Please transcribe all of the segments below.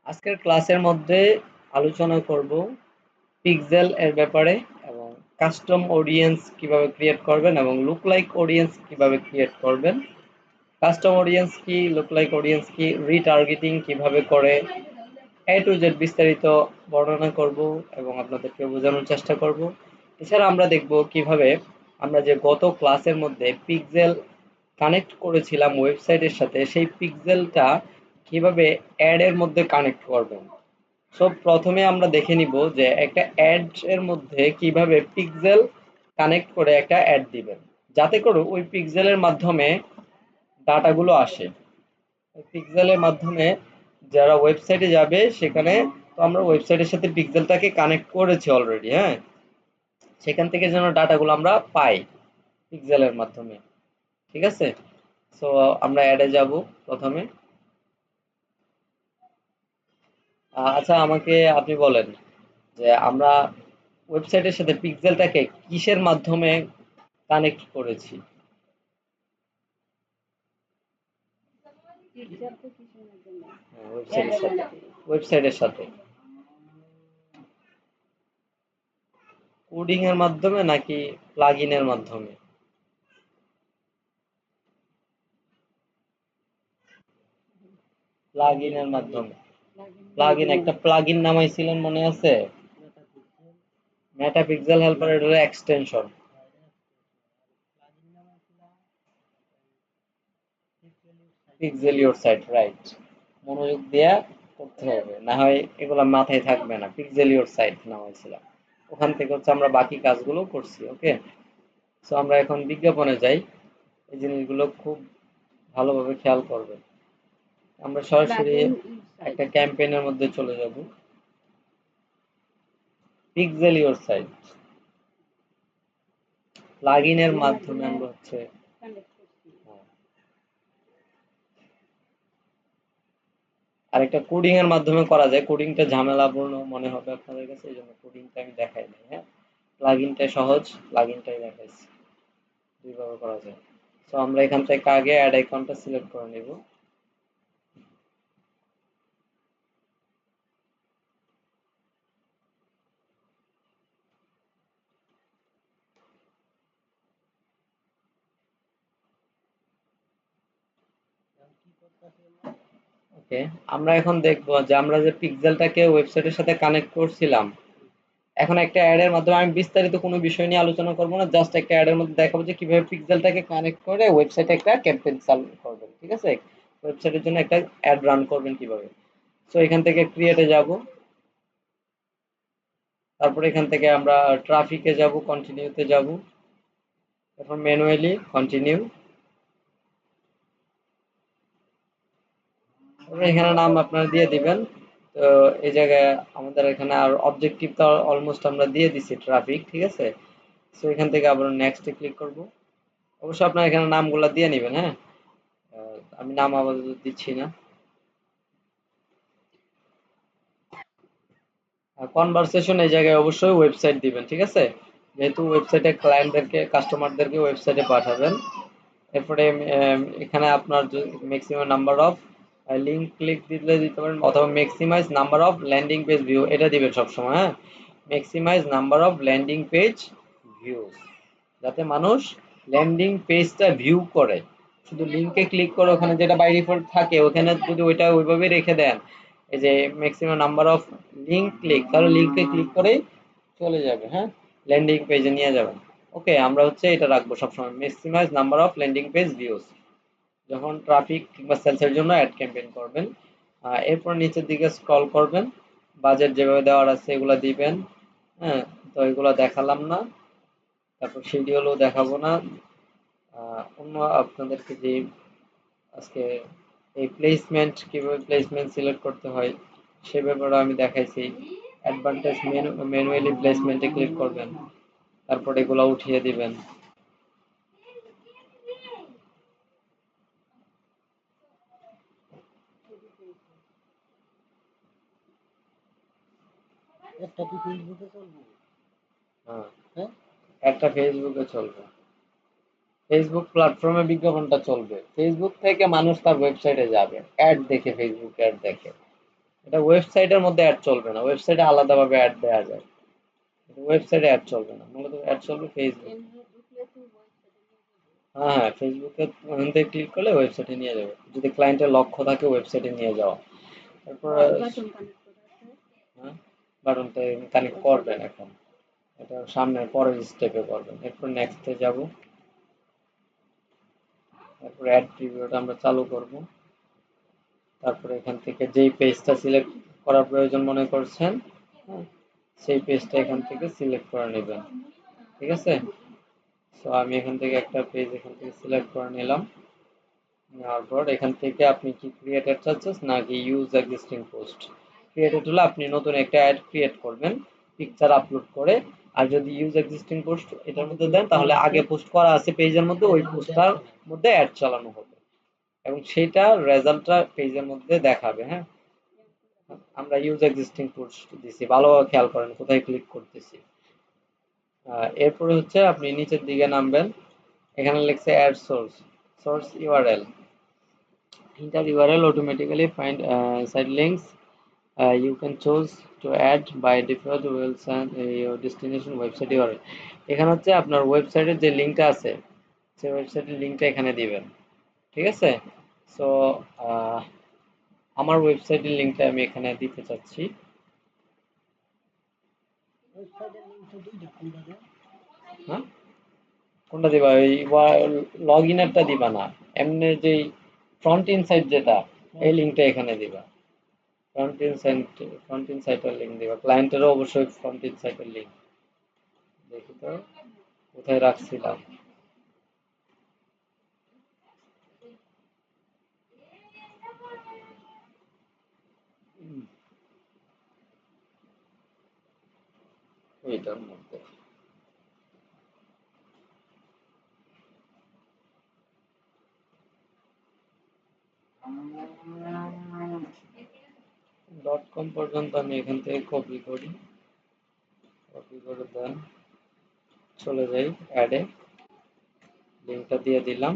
আজকের ক্লাসের মধ্যে আলোচনা করব পিক্সেল এর ব্যাপারে এবং কাস্টম অডিয়েন্স কিভাবে ক্রিয়েট করবেন এবং লুক লাইক অডিয়েন্স কিভাবে ক্রিয়েট করবেন। কাস্টম অডিয়েন্স কি, লুক লাইক অডিয়েন্স কি, রিটার্গেটিং কিভাবে করে, এ টু জেড বিস্তারিত বর্ণনা করব এবং আপনাদেরকে বোঝানোর চেষ্টা করব। এছাড়া আমরা দেখব কিভাবে আমরা যে গত ক্লাসের মধ্যে পিক্সেল কানেক্ট করেছিলাম ওয়েবসাইটের সাথে, সেই পিক্সেলটা কিভাবে অ্যাড এর মধ্যে কানেক্ট করবেন। সো প্রথমে আমরা দেখে নিব যে একটা অ্যাড এর মধ্যে কিভাবে পিক্সেল কানেক্ট করে একটা অ্যাড দিবেন, যাতে করে ওই পিক্সেলের মাধ্যমে ডাটাগুলো আসে। ওই পিক্সেলের মাধ্যমে যারা ওয়েবসাইটে যাবে সেখানে, তো আমরা ওয়েবসাইটের সাথে পিক্সেলটাকে কানেক্ট করেছি অলরেডি, হ্যাঁ, সেখান থেকে যেন ডাটাগুলো আমরা পাই পিক্সেলের মাধ্যমে। ঠিক আছে, সো আমরা অ্যাডে যাব প্রথমে। আচ্ছা, আমাকে আপনি বলেন যে আমরা ওয়েবসাইটের সাথে পিক্সেলটাকে কিসের মাধ্যমে কানেক্ট করেছি। হ্যাঁ, ওয়েবসাইটের সাথে কোডিং এর মাধ্যমে নাকি প্লাগইনের মাধ্যমে? প্লাগইনের মাধ্যমে। প্লাগইন, একটা প্লাগইন নামাইছিলেন মনে আছে? মেটা পিক্সেল হেল্পার, এর extension. Pixel your site, right. মনোযোগ দিয়া করতে হবে, না হয় এগুলা মাথায় থাকবে না। পিক্সেল ইওর সাইট নামাইছিলাম, ওখান থেকে হচ্ছে আমরা বাকি কাজগুলো করছি। ওকে, সো আমরা এখন বিজ্ঞাপনে যাই। এই জিনিসগুলো খুব ভালোভাবে খেয়াল করবেন। আমরা সরাসরি একটা ক্যাম্পেইনের মধ্যে চলে যাব। পিক্সেল ইওর সাইট প্লাগইনের মাধ্যমে আমরা হচ্ছে, হ্যাঁ, আরেকটা কোডিং এর মাধ্যমে করা যায়। কোডিংটা ঝামেলাপূর্ণ মনে হবে আপনাদের কাছে, এই জন্য কোডিংটা আমি দেখাই নাই। হ্যাঁ, প্লাগইনটাই সহজ, প্লাগইনটাই দেখাইছি। দুইভাবে করা যায়। তো আমরা এখান থেকে আগে অ্যাড আইকনটা সিলেক্ট করে নিব। ওকে, আমরা এখন দেখব যে আমরা যে পিক্সেলটাকে ওয়েবসাইটের সাথে কানেক্ট করছিলাম, এখন একটা অ্যাড এর মাধ্যমে, আমি বিস্তারিত কোনো বিষয় নিয়ে আলোচনা করব না, জাস্ট একটা অ্যাড এর মধ্যে দেখাবো যে কিভাবে পিক্সেলটাকে কানেক্ট করে ওয়েবসাইটে একটা ক্যাম্পেইন চালু করবেন। ঠিক আছে, ওয়েবসাইটের জন্য একটা অ্যাড রান করবেন কিভাবে। সো এখান থেকে ক্রিয়েটে যাব, তারপর এখান থেকে আমরা ট্রাফিকে যাব, কন্টিনিউতে যাব, তারপর ম্যানুয়ালি কন্টিনিউ। তারপর এখানে নাম আপনারা দিয়ে দিবেন। তো এই জায়গায় আমাদের এখানে আর অবজেক্টিভ তো অলমোস্ট আমরা দিয়ে দিছি, ট্রাফিক। ঠিক আছে, সো এখান থেকে আবার নেক্সটে ক্লিক করব। অবশ্যই আপনার এখানে নামগুলো দিয়ে নেবেন, হ্যাঁ। আমি নাম আপাতত দিচ্ছি না। কনভারসেশন এই জায়গায় অবশ্যই ওয়েবসাইট দিবেন। ঠিক আছে, যেহেতু ওয়েবসাইটে ক্লায়েন্টদেরকে, কাস্টমারদেরকে ওয়েবসাইটে পাঠাবেন। এরপরে এখানে আপনার maximum number of link click দিলে দিতে পারেন, অথবা maximize number of landing page view, এটা দিবেন সবসময়। হ্যাঁ, maximize number of landing page views, যাতে মানুষ ল্যান্ডিং পেজটা ভিউ করে। শুধু লিঙ্কে ক্লিক করে ওখানে যেটা বাই ডিফল্ট থাকে ওখানে যদি ওইটা ওইভাবে রেখে দেন, এই যে maximum number of link click, তাহলে লিঙ্কে ক্লিক করেই চলে যাবে, হ্যাঁ, ল্যান্ডিং পেজে নিয়ে যাবেন। ওকে, আমরা হচ্ছে এটা রাখবো সবসময়, maximize number of landing page views, যখন ট্রাফিক কিংবা সেলসের জন্য অ্যাড ক্যাম্পেইন করবেন। এরপর নিচের দিকে স্ক্রল করবেন, বাজেট যেভাবে দেওয়ার আছে এগুলা দিবেন। হ্যাঁ, তো এগুলা দেখালাম না, তারপর শিডিউলও দেখাবো না। অন্য আপনাদেরকে যে আজকে এই প্লেসমেন্ট, কিভাবে প্লেসমেন্ট সিলেক্ট করতে হয় সে ব্যাপারে আমি দেখাইছি। অ্যাডভান্টেজ ম্যানুয়ালি প্লেসমেন্টে ক্লিক করবেন, তারপর এগুলো উঠিয়ে দিবেন। হ্যাঁ, একটা ফেসবুকে চলবে, ফেসবুক প্ল্যাটফর্মে বিজ্ঞাপনটা চলবে। ফেসবুক থেকে মানুষ তার ওয়েবসাইটে যাবে, অ্যাড দেখে, ফেসবুক অ্যাড দেখে। এটা ওয়েবসাইটের মধ্যে অ্যাড চলবে না, ওয়েবসাইটে আলাদাভাবে অ্যাড দেওয়া যায়, ওয়েবসাইটে অ্যাড চলবে না, মূলত অ্যাড চলবে ফেসবুক। হ্যাঁ হ্যাঁ, ফেসবুকে ওখান থেকে ক্লিক করলে ওয়েবসাইটে নিয়ে যাবে, যদি ক্লায়েন্টের লক্ষ্য থাকে ওয়েবসাইটে নিয়ে যাওয়া। তারপর হ্যাঁ, বাটনটা কানেক্ট করবেন এখন, এটা সামনের পরের স্টেপে করবেন। এরপর নেক্সটে যাব, তারপর অ্যাড প্রিভিউটা আমরা চালু করব। তারপরে এখান থেকে যেই পেজটা সিলেক্ট করার প্রয়োজন মনে করছেন, হ্যাঁ, সেই পেজটা এখান থেকে সিলেক্ট করে নেবেন, ঠিক আছে। সো আমি এখান থেকে একটা পেজ এখান থেকে সিলেক্ট করে নিলাম। নেওয়ার পর এখান থেকে আপনি কি ক্রিয়েটেড চাচ্ছেন নাকি ইউজ এক্সিস্টিং পোস্ট। ক্রিয়েটেড হলে আপনি নতুন একটা অ্যাড ক্রিয়েট করবেন পিকচার আপলোড করে, আর যদি ইউজ এক্সিস্টিং পোস্ট এটার মধ্যে দেন তাহলে আগে পোস্ট করা আছে পেজের মধ্যে, ওই পোস্টটার মধ্যে অ্যাড চালানো হবে এবং সেটা রেজাল্টটা পেজের মধ্যে দেখাবে। হ্যাঁ, আমরা ইউজ এক্সিস্টিং পোস্ট দিছি, ভালোভাবে খেয়াল করেন কোথায় ক্লিক করতেছি। এরপরে হচ্ছে আপনি নিচের দিকে নামবেন, এখানে লিখছে ad source, source URL, enter URL automatically find site links. You can choose to add by default will send your destination website URL. এখানে হচ্ছে আপনার ওয়েবসাইটের যে লিঙ্কটা আছে সেই ওয়েবসাইটের লিঙ্কটা এখানে দিবেন, ঠিক আছে। সো আমার ওয়েবসাইটের লিঙ্কটা আমি এখানে দিতে চাচ্ছি। হ্যাঁ, কোনটা দিবা, ওই লগ ইনেরটা দিবা না, এমনি যেই ফ্রন্ট ইন সাইট যেটা, এই লিঙ্কটা এখানে দিবা। Front in site, front in সাইটের লিঙ্ক দিবা, ক্লায়েন্টেরও অবশ্যই ফ্রন্ট ইন সাইটের লিঙ্ক। দেখি তো কোথায় রাখছিলাম। এইটার মধ্যে ডট কম পর্যন্ত আমি এখান থেকে কপি করি, কপি করে দেন চলে যাই অ্যাডে, লিঙ্কটা দিয়ে দিলাম।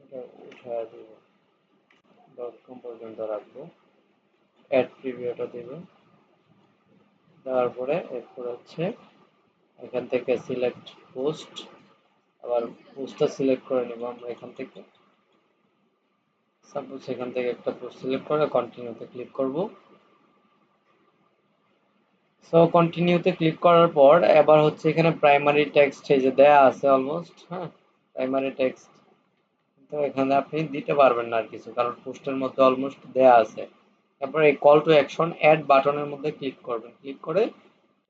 এটা উঠায় দিব, ডট কম পর্যন্ত রাখবো, অ্যাড প্রিভিউটা দিব, তারপরে এরপর হচ্ছে এখান থেকে সিলেক্ট পোস্ট, আবার পোস্টটা সিলেক্ট করে নেব আমরা এখান থেকে। সাপোজ এখান থেকে একটা পোস্ট সিলেক্ট করে কন্টিনিউতে ক্লিক করব। সো কন্টিনিউতে ক্লিক করার পর এবার হচ্ছে এখানে প্রাইমারি টেক্সট এই যে দেয়া আছে অলমোস্ট, হ্যাঁ, প্রাইমারি টেক্সট তো এখানে আপনি দিতে পারবেন না আর কিছু, কারণ পোস্টের মধ্যে অলমোস্ট দেয়া আছে। তারপরে এই কল টু অ্যাকশন অ্যাড বাটনের মধ্যে ক্লিক করবেন, ক্লিক করে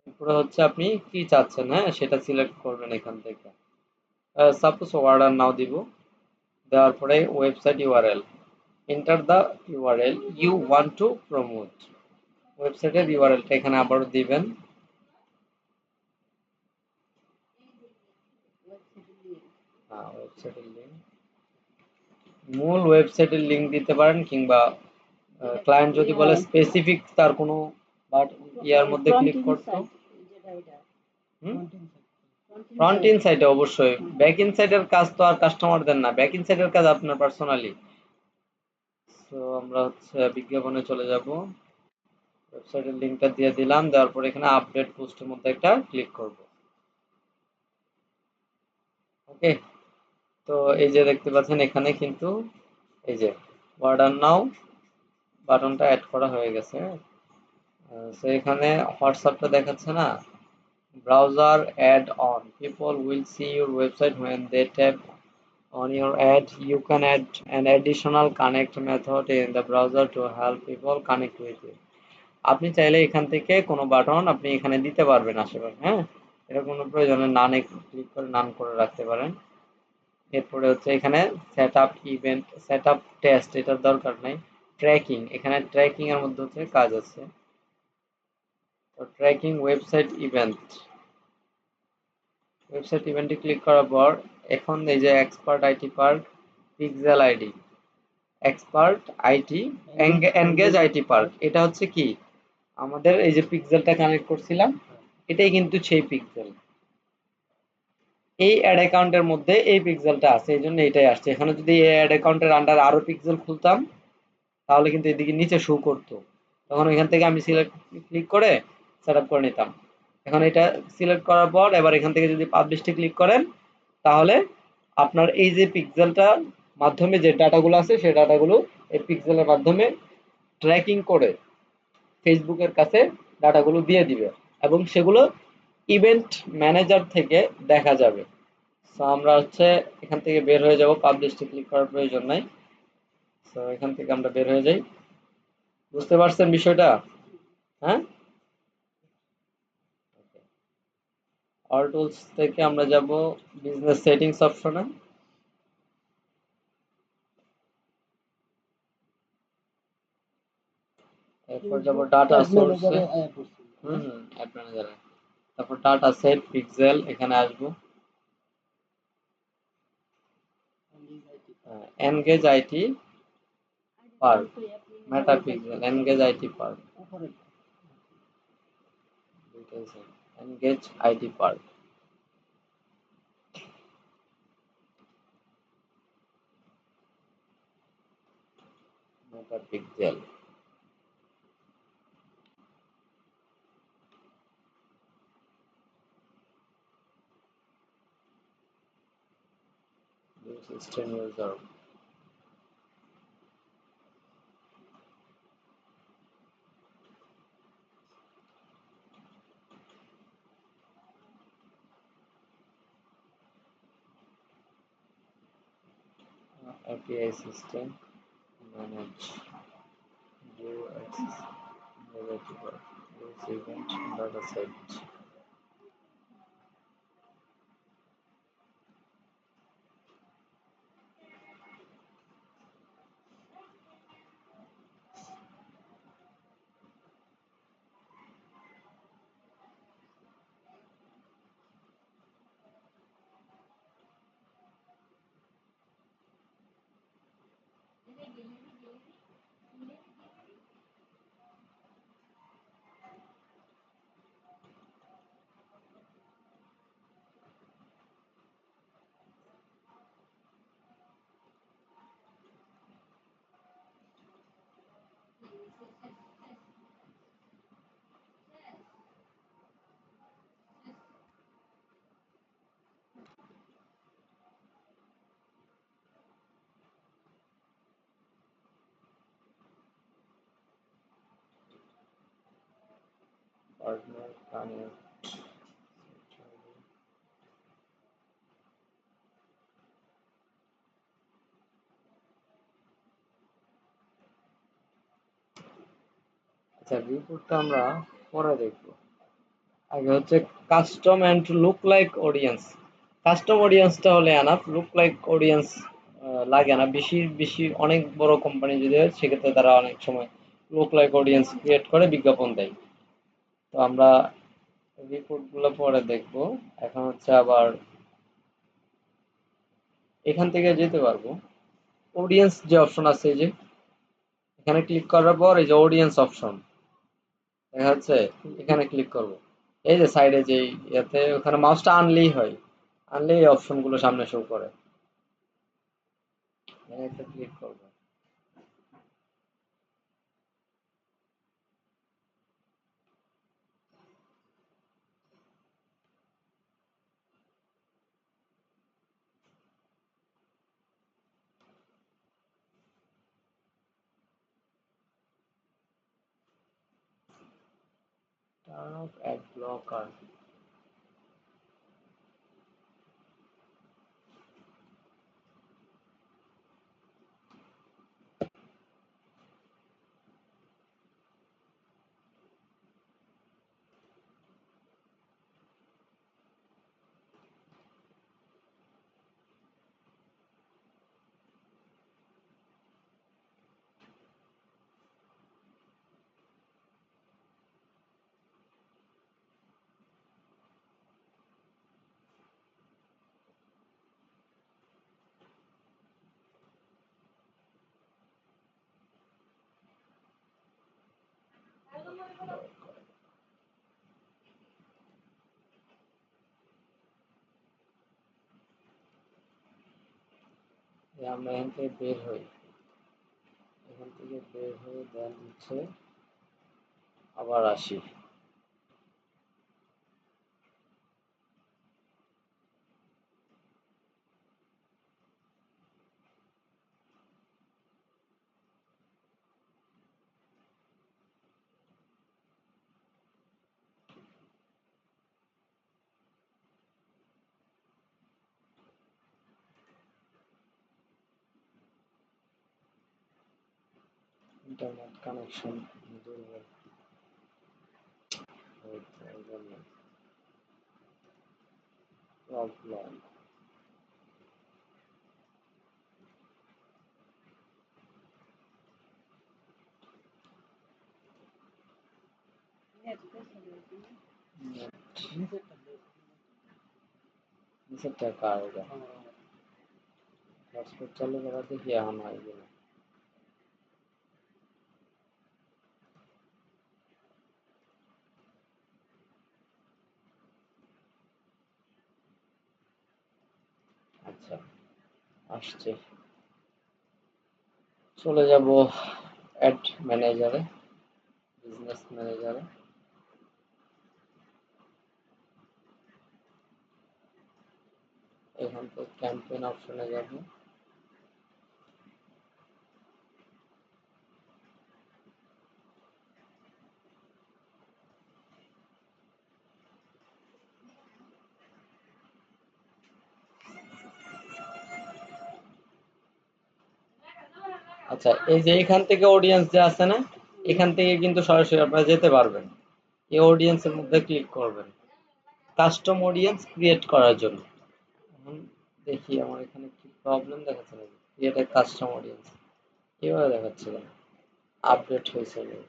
তারপরে হচ্ছে আপনি কি চাচ্ছেন, হ্যাঁ, সেটা সিলেক্ট করবেন এখান থেকে। সাপোজ অর্ডার নাও দিব, দেওয়ার পরে website URL, enter the URL you want to promote, ওয়েবসাইটের ইউআরএলটা এখানে আবারও দিবেন। ওয়েবসাইটের লিঙ্ক, মূল ওয়েবসাইটের লিঙ্ক দিতে পারেন, কিংবা ক্লায়েন্ট যদি বলে স্পেসিফিক তার কোনো বাট ইয়ার মধ্যে ক্লিক করতে। ফ্রন্ট ইন সাইটে অবশ্যই, ব্যাক ইন সাইটের কাজ তো আর কাস্টমারদের না, ব্যাক ইন সাইটের কাজ আপনার পার্সোনালি। তো আমরা হচ্ছে বিজ্ঞাপনে চলে যাব, ওয়েবসাইটের লিঙ্কটা দিয়ে দিলাম, দেওয়ার পর এখানে আপডেট পোস্টের মধ্যে একটা ক্লিক করব। ওকে, তো এই যে দেখতে পাচ্ছেন এখানে কিন্তু এই যে অর্ডার নাও বাটনটা অ্যাড করা হয়ে গেছে। তো এখানে হোয়াটসঅ্যাপটা দেখাচ্ছে না, browser add-on, people will see your website when they tap on your ad. You can add an additional connect method in the browser to help people connect with you. আপনি চাইলে এখান থেকে কোনো বাটন আপনি এখানে দিতে পারবেন আশেপাশে, হ্যাঁ, এটা কোনো প্রয়োজনে নানে ক্লিক করে নান করে রাখতে পারেন। এরপরে হচ্ছে এখানে set up event, set up test, এটার দরকার নাই। ট্র্যাকিং, এখানে ট্র্যাকিং এর মধ্যে হচ্ছে কাজ আছে, তো ট্র্যাকিং ওয়েবসাইট ইভেন্ট, ওয়েবসাইট ইভেন্টে ক্লিক করার পর এখন এই যে expert IT park pixel ID, expert IT, engage IT park. এটা হচ্ছে কি আমাদের এই যে পিক্সেলটা কানেক্ট করছিলাম, এটাই কিন্তু সেই পিক্সেল। এই অ্যাড অ্যাকাউন্টের মধ্যে এই পিক্সেলটা আছে, এই জন্য এটাই আসছে। এখানে যদি এই অ্যাড অ্যাকাউন্টের আন্ডার আরো পিক্সেল খুলতাম তাহলে কিন্তু এদিকে নিচে শো করতো। তখন এখান থেকে আমি সিলেক্ট ক্লিক করে সেট আপ করে নিতাম। এখন এটা সিলেক্ট করার পর এবার এখান থেকে যদি পাবলিশে ক্লিক করেন তাহলে আপনার এই যে পিক্সেলটার মাধ্যমে যে ডাটাগুলো আছে সেই ডাটাগুলো এই পিক্সেলের মাধ্যমে ট্র্যাকিং করে ফেসবুকের কাছে ডাটাগুলো দিয়ে দিবে এবং সেগুলো ইভেন্ট ম্যানেজার থেকে দেখা যাবে। সো আমরা হচ্ছে এখান থেকে বের হয়ে যাব, পাবলিশে ক্লিক করার প্রয়োজন নাই। সো এখান থেকে আমরা বের হয়ে যাই। বুঝতে পারছেন বিষয়টা? হ্যাঁ, অল টুলস থেকে আমরা যাব বিজনেস সেটিংস অপশনে। এরপর যাব ডাটা সোর্সে। অ্যাড ম্যানেজারে। তারপর ডাটা সেট পিক্সেল এখানে আসবো। Engage IT park, meta pixel, engage IT park, engage IT park, meta pixel. System user, API system, manage, view access, negative, use event, data set. Partner connect. আচ্ছা, রিপোর্টটা আমরা পরে দেখবো। আগে হচ্ছে custom and look like audience. Custom অডিয়েন্সটা হলে enough, look like audience লাগে না। বেশি বেশি অনেক বড় কোম্পানি যদি হয় সেক্ষেত্রে তারা অনেক সময় লুক লাইক অডিয়েন্স ক্রিয়েট করে বিজ্ঞাপন দেয়। তো আমরা রিপোর্ট গুলো পরে দেখবো। এখন হচ্ছে আবার এখান থেকে যেতে পারবো। অডিয়েন্স যে অপশন আছে, এই যে এখানে ক্লিক করার পর এই যে অডিয়েন্স অপশন দেখা যাচ্ছে, এখানে ক্লিক করব। এই যে সাইডে যে ইয়াতে ওখানে মাউসটা আনলেই হয়, আনলেই এই অপশন গুলো সামনে শো করে। এখানে একটা ক্লিক করব। Turn off add blocker. আমরা এখান থেকে বের হই, এখান থেকে বের হয়ে দেন হচ্ছে আবার আসি। ইন্টারনেট কানেকশন দুর্বল হয়ে জন্য প্রবলেম। নিচেরটা কার এটা? হটস্পট চালু করা দেখি এখন হয় কিনা। আচ্ছা, আসছে। চলে যাব অ্যাড ম্যানেজারে, বিজনেস ম্যানেজারে। এখান থেকে ক্যাম্পেইন অপশনে যাব। আচ্ছা, এই যে এখান থেকে অডিয়েন্স যে আছে না, এখান থেকে কিন্তু সরাসরি আপনারা যেতে পারবেন। এই অডিয়েন্সের মধ্যে ক্লিক করবেন কাস্টম অডিয়েন্স ক্রিয়েট করার জন্য। এখন দেখি আমার এখানে কি প্রবলেম দেখাচ্ছে নাকি, ক্রিয়েট এ কাস্টম অডিয়েন্স এভাবে দেখাচ্ছে কেন? আপডেট হয়েছে নাকি?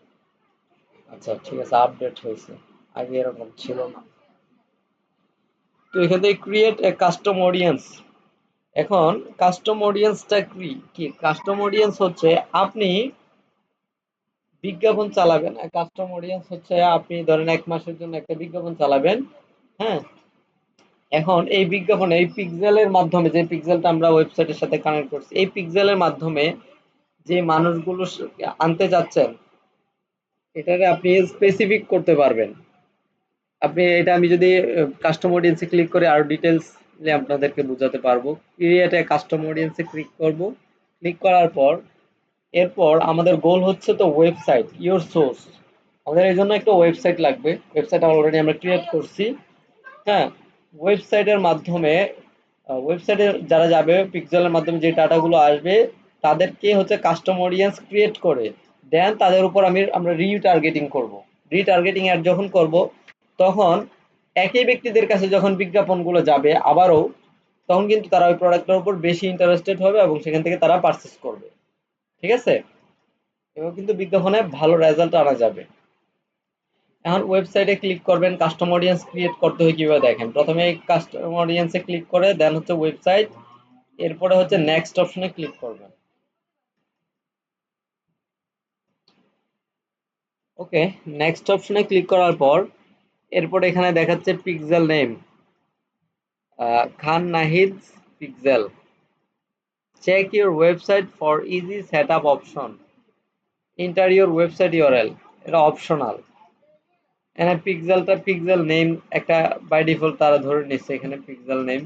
আচ্ছা ঠিক আছে, আপডেট হয়েছে, আগে এরকম ছিল না। তো এখান থেকে ক্রিয়েট এ কাস্টম অডিয়েন্স। এখন কাস্টম অডিয়েন্সটা কি? কি কাস্টম অডিয়েন্স হচ্ছে আপনি বিজ্ঞাপন চালাবেন। কাস্টম অডিয়েন্স হচ্ছে আপনি ধরেন ১ মাসের জন্য একটা বিজ্ঞাপন চালাবেন। হ্যাঁ? এখন এই বিজ্ঞাপনে এই পিক্সেলের মাধ্যমে, যে পিক্সেলটা আমরা ওয়েবসাইটের সাথে কানেক্ট করছি, এই পিক্সেলের মাধ্যমে যে মানুষগুলো আনতে চাচ্ছেন, এটারে আপনি স্পেসিফিক করতে পারবেন। আপনি এটা আমি যদি কাস্টম অডিয়েন্সে ক্লিক করে আরো ডিটেইলস আপনাদেরকে বোঝাতে পারবো। ক্রিয়েট এ কাস্টম অডিয়েন্সে ক্লিক করব। ক্লিক করার পর এরপর আমাদের গোল হচ্ছে তো ওয়েবসাইট, ইওর সোর্স। আমাদের এই জন্য একটা ওয়েবসাইট লাগবে। ওয়েবসাইট অলরেডি আমরা ক্রিয়েট করছি। হ্যাঁ, ওয়েবসাইটের মাধ্যমে ওয়েবসাইটে যারা যাবে পিক্সেলের মাধ্যমে যে ডাটাগুলো আসবে, তাদেরকে হচ্ছে কাস্টম অডিয়েন্স ক্রিয়েট করে দেন তাদের উপর আমরা রিটার্গেটিং করব। রিটার্গেটিং অ্যাড যখন করব, তখন একই ব্যক্তিদের কাছে যখন বিজ্ঞাপনগুলো যাবে আবারও, তখন কিন্তু তারা ওই প্রোডাক্টের উপর বেশি ইন্টারেস্টেড হবে এবং সেখান থেকে তারা পারচেজ করবে। ঠিক আছে? এবং কিন্তু বিজ্ঞাপনে ভালো রেজাল্ট আনা যাবে। এখন ওয়েবসাইটে ক্লিক করবেন, কাস্টম অডিয়েন্স ক্রিয়েট করতে হয় কিভাবে দেখেন। প্রথমে কাস্টম অডিয়েন্সে ক্লিক করে দেন হচ্ছে ওয়েবসাইট, এরপরে হচ্ছে নেক্সট অপশনে ক্লিক করবেন। ওকে, নেক্সট অপশনে ক্লিক করার পর এরপর এখানে দেখাচ্ছে pixel name, Khan Nahid pixel. Check your website for easy setup option, enter your website URL. এটা অপশনাল। এখানে পিক্সেলটা পিক্সেল নেম একটা বাই ডিফল্ট তারা ধরে নিচ্ছে এখানে পিক্সেল নেম।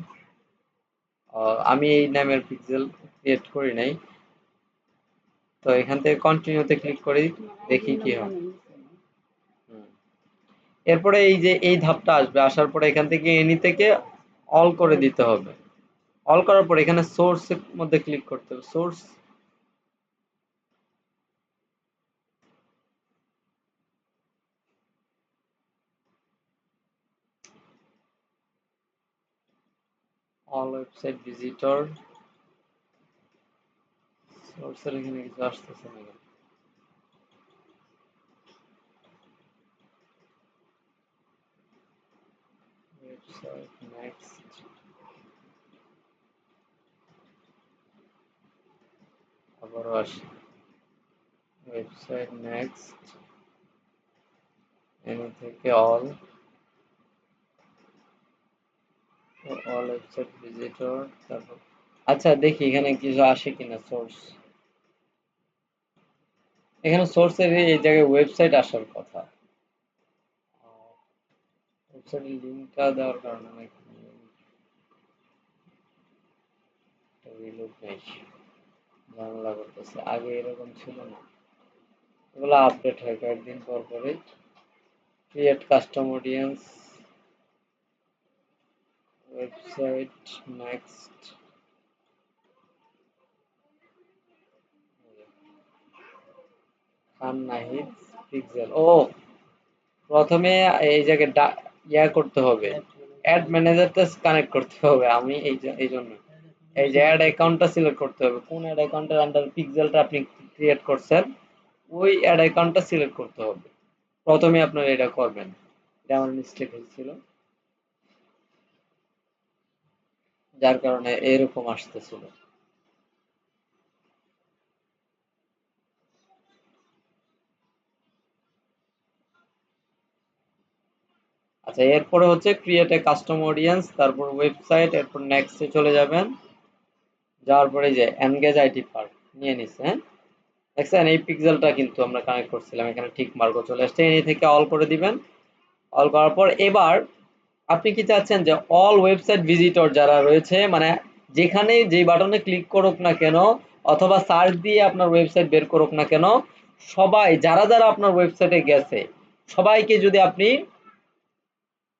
আমি এই নামের পিক্সেল ক্রিয়েট করি নাই। তো এখান থেকে কন্টিনিউতে ক্লিক করি, দেখি কি হয়। হুম। এরপরে এই যে এই ধাপটা আসবে, আসার পরে এখান থেকে এনি থেকে অল করে দিতে হবে। অল করার পর এখানে সোর্স এর মধ্যে ক্লিক করতে হবে। Source, all website visitor. Source এর এখানে কিছু আসতেছে না কেন? ওয়েবসাইট নেক্সট, আবারও আসি। ওয়েবসাইট নেক্সট, এনি থেকে অল, অল ওয়েবসাইট ভিজিটর, তারপর আচ্ছা দেখি এখানে কিছু আসে কিনা সোর্স। এখানে সোর্সের এই জায়গায় ওয়েবসাইট আসার কথা। ওয়েবসাইটের লিঙ্কটা দেওয়ার কারণে নাকি রিলোড নেই, ঝামেলা করতেছে। আগে এরকম ছিল না, এগুলো আপডেট হয় কয়েকদিন পর পরে। Create custom audience, website, next. Khan Nahid pixel. ও প্রথমে এই জায়গায় ইয়া করতে হবে, অ্যাড ম্যানেজারটা কানেক্ট করতে হবে। আমি এই জন্য এই যে অ্যাড অ্যাকাউন্টটা সিলেক্ট করতে হবে, কোন অ্যাড অ্যাকাউন্টের আন্ডার পিক্সেলটা আপনি ক্রিয়েট করছেন ওই অ্যাড অ্যাকাউন্টটা সিলেক্ট করতে হবে। প্রথমে আপনারা এটা করবেন, এটা আমার মিস্টেক হয়েছিল, যার কারণে এরকম আসতেছিল। আচ্ছা এরপরে হচ্ছে ক্রিয়েট এ কাস্টম অডিয়েন্স, তারপর ওয়েবসাইট, এরপর নেক্সটে চলে যাবেন। যাওয়ার পরে যে এনগেজ আইটি পার্ট নিয়ে নিচ্ছে, হ্যাঁ দেখছেন এই পিক্সেলটা কিন্তু আমরা কানেক্ট করছিলাম, এখানে ঠিক মার্কও চলে আসছে। এই থেকে অল করে দিবেন। অল করার পর এবার আপনি কি চাচ্ছেন যে অল ওয়েবসাইট ভিজিটর যারা রয়েছে, মানে যেখানে যেই বাটনে ক্লিক করুক না কেন অথবা সার্চ দিয়ে আপনার ওয়েবসাইট বের করুক না কেন, সবাই যারা যারা আপনার ওয়েবসাইটে গেছে সবাইকে যদি আপনি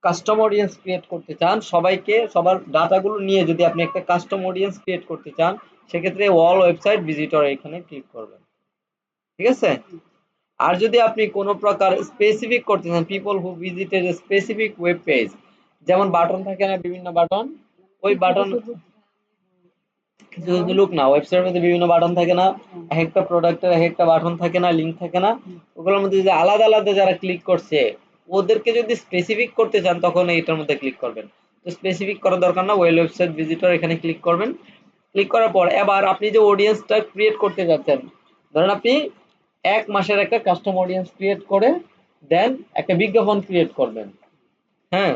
কাস্টম অডিয়েন্স ক্রিয়েট করতে চান, সবাইকে সবার ডাটাগুলো নিয়ে যদি আপনি একটা কাস্টম অডিয়েন্স ক্রিয়েট করতে চান, সেক্ষেত্রে অল ওয়েবসাইট ভিজিটর এখানে ক্লিক করবেন। ঠিক আছে? আর যদি আপনি কোনো প্রকার স্পেসিফিক করতে চান, people who visited a specific web page, যেমন বাটন থাকে না বিভিন্ন বাটন, ওই বাটন শুধু লুক না, ওয়েবসাইটের মধ্যে বিভিন্ন বাটন থাকে না, এক একটা প্রোডাক্টের এক একটা বাটন থাকে না, লিঙ্ক থাকে না, ওগুলোর মধ্যে যদি আলাদা আলাদা যারা ক্লিক করছে ওদেরকে যদি স্পেসিফিক করতে চান তখন এইটার মধ্যে ক্লিক করবেন। তো স্পেসিফিক করার দরকার না, ওয়েল ওয়েবসাইট ভিজিটর এখানে ক্লিক করবেন। ক্লিক করার পর এবার আপনি যে অডিয়েন্সটা ক্রিয়েট করতে যাচ্ছেন, ধরেন আপনি ১ মাসের একটা কাস্টম অডিয়েন্স ক্রিয়েট করে দেন একটা বিজ্ঞাপন ক্রিয়েট করবেন। হ্যাঁ?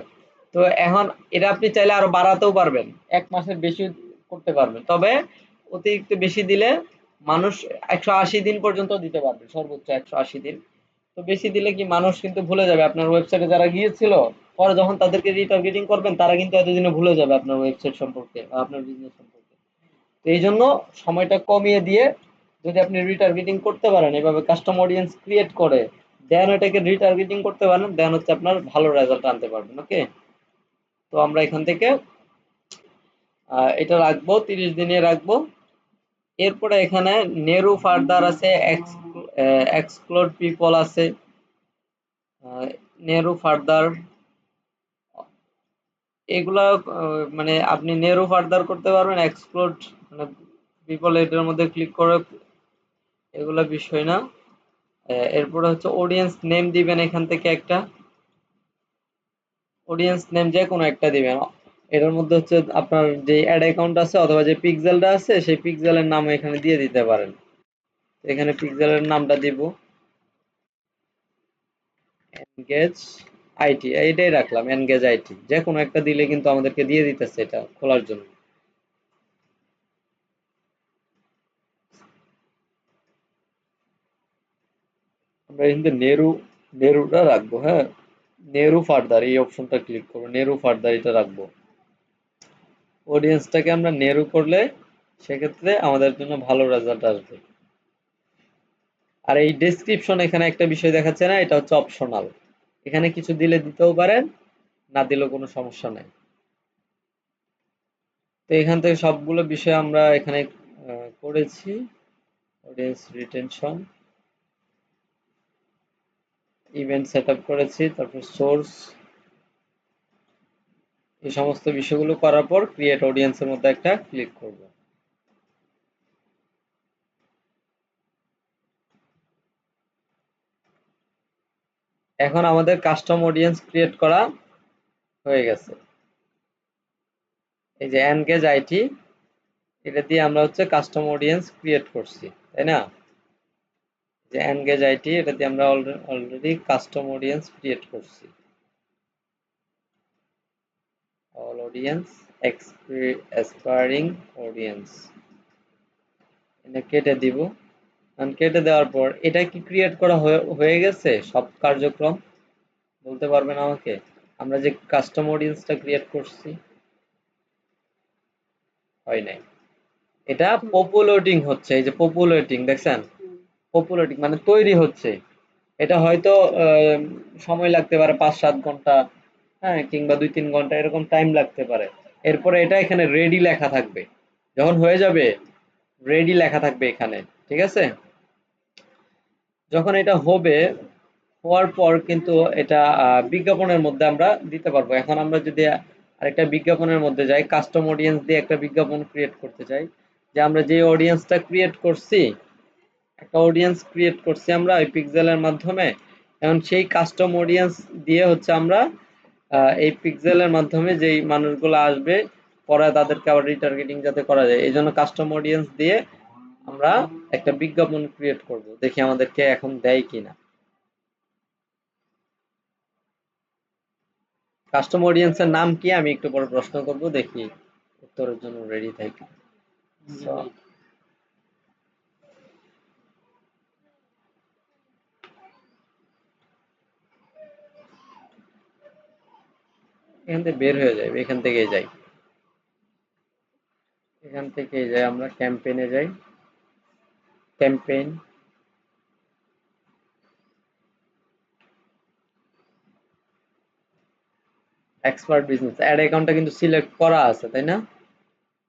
তো এখন এটা আপনি চাইলে আরো বাড়াতেও পারবেন। ১ মাসের বেশি করতে পারবেন। তবে অতিরিক্ত বেশি দিলে মানুষ ১৮০ দিন পর্যন্ত দিতে পারবে, সর্বোচ্চ ১৮০ দিন। তো বেশি দিলে কি মানুষ কিন্তু ভুলে যাবে আপনার ওয়েবসাইটে যারা গিয়েছিল, পরে যখন তাদেরকে রিটার্গেটিং করবেন তারা কিন্তু এতদিনে ভুলে যাবে আপনার ওয়েবসাইট সম্পর্কে বা আপনার বিজনেস সম্পর্কে। তো এই জন্য সময়টা কমিয়ে দিয়ে যদি আপনি রিটার্গেটিং করতে পারেন এভাবে কাস্টম অডিয়েন্স ক্রিয়েট করে দেন ওটাকে রিটার্গেটিং করতে পারেন, দেন হচ্ছে আপনার ভালো রেজাল্ট আনতে পারবেন। ওকে, তো আমরা এখান থেকে এটা রাখবো, 30 দিনে রাখবো। এরপরে এখানে নেরু ফার্দার আছে, এক্সক্লুড পিপল আছে, নেরু ফার্দার এগুলা মানে আপনি নেরু ফার্দার করতে পারবেন, এক্সক্লুড মানে পিপল এটার মধ্যে ক্লিক করে এগুলা বিষয় না। এরপরে হচ্ছে অডিয়েন্স নেম দিবেন, এখান থেকে একটা অডিয়েন্স নেম যে কোনো একটা দিবেন। এটার মধ্যে হচ্ছে আপনার যে অ্যাড অ্যাকাউন্ট আছে অথবা যে পিক্সেলটা আছে সেই পিক্সেলের নাম এখানে দিয়ে দিতে পারেন। এখানে পিক্সেলের নামটা দিব এনগেজ আইটি, এইটাই রাখলাম এনগেজ আইটি, যে কোনো একটা দিলে কিন্তু আমাদেরকে দিয়ে দিতেছে এটা খোলার জন্য। আমরা কিন্তু নেরুটা রাখবো, হ্যাঁ নেরু ফার্দার এই অপশনটা ক্লিক করবো, নেরু ফার্দার এটা রাখবো। অডিয়েন্সটাকে আমরা নেরু করলে সেক্ষেত্রে আমাদের জন্য ভালো রেজাল্ট আসবে। আর এই ডেসক্রিপশন এখানে একটা বিষয় দেখাচ্ছে না, এটা হচ্ছে অপশনাল, এখানে কিছু দিলে দিতেও পারেন, না দিলেও কোনো সমস্যা নাই। তো এখান থেকে সবগুলো বিষয় আমরা এখানে করেছি। অডিয়েন্স রিটেনশন, ইভেন্ট সেটআপ করেছি, তারপর সোর্স, এই সমস্ত বিষয়গুলো করার পর ক্রিয়েট অডিয়েন্সের মধ্যে একটা ক্লিক করব। এখন আমাদের কাস্টম অডিয়েন্স ক্রিয়েট করা হয়ে গেছে। এই যে এনগেজ আইটি, এটা দিয়ে আমরা হচ্ছে কাস্টম অডিয়েন্স ক্রিয়েট করছি, তাই না? যে এনগেজ আইটি, এটা দিয়ে আমরা অলরেডি কাস্টম অডিয়েন্স ক্রিয়েট করছি। অল অডিয়েন্স অ্যাসপায়ারিং অডিয়েন্স, এটা কেটে দিব। কেটে দেওয়ার পর এটা কি ক্রিয়েট করা হয়ে গেছে সব কার্যক্রম? বলতে পারবেন আমাকে? আমরা যে কাস্টম অডিয়েন্সটা ক্রিয়েট করছি, হয় নাই। এটা পপুলেটিং হচ্ছে, এই যে পপুলেটিং দেখছেন, পপুলেটিং মানে তৈরি হচ্ছে। এটা হয়তো সময় লাগতে পারে ৫-৭ ঘন্টা, হ্যাঁ, কিংবা ২-৩ ঘন্টা এরকম টাইম লাগতে পারে। এরপরে এটা এখানে রেডি লেখা থাকবে। যখন হয়ে যাবে রেডি লেখা থাকবে এখানে, ঠিক আছে? যখন এটা হবে, হওয়ার পর কিন্তু এটা বিজ্ঞাপনের মধ্যে আমরা দিতে পারবো। এখন আমরা যদি আরেকটা বিজ্ঞাপনের মধ্যে যাই, কাস্টম অডিয়েন্স দিয়ে একটা বিজ্ঞাপন ক্রিয়েট করতে চাই, যে আমরা যে অডিয়েন্সটা ক্রিয়েট করছি, একটা অডিয়েন্স ক্রিয়েট করছি আমরা ওই পিক্সেলের মাধ্যমে। এখন সেই কাস্টম অডিয়েন্স দিয়ে হচ্ছে আমরা এই পিক্সেলের মাধ্যমে যেই মানুষগুলো আসবে, পরে তাদেরকে আবার রিটার্গেটিং যাতে করা যায়, এই জন্য কাস্টম অডিয়েন্স দিয়ে আমরা একটা বিজ্ঞাপন ক্রিয়েট করব। দেখি আমাদেরকে এখন দেয় কিনা। কাস্টম অডিয়েন্সের নাম কি আমি একটু পরে প্রশ্ন করব, দেখি উত্তরের জন্য রেডি থাকি। So, এখান থেকে বের হয়ে যাই, এখান থেকে যাই, এখান থেকে যাই, আমরা ক্যাম্পেইনে যাই, ক্যাম্পেইন, এক্সপার্ট বিজনেস অ্যাড অ্যাকাউন্টটা কিন্তু সিলেক্ট করা আছে, তাই না?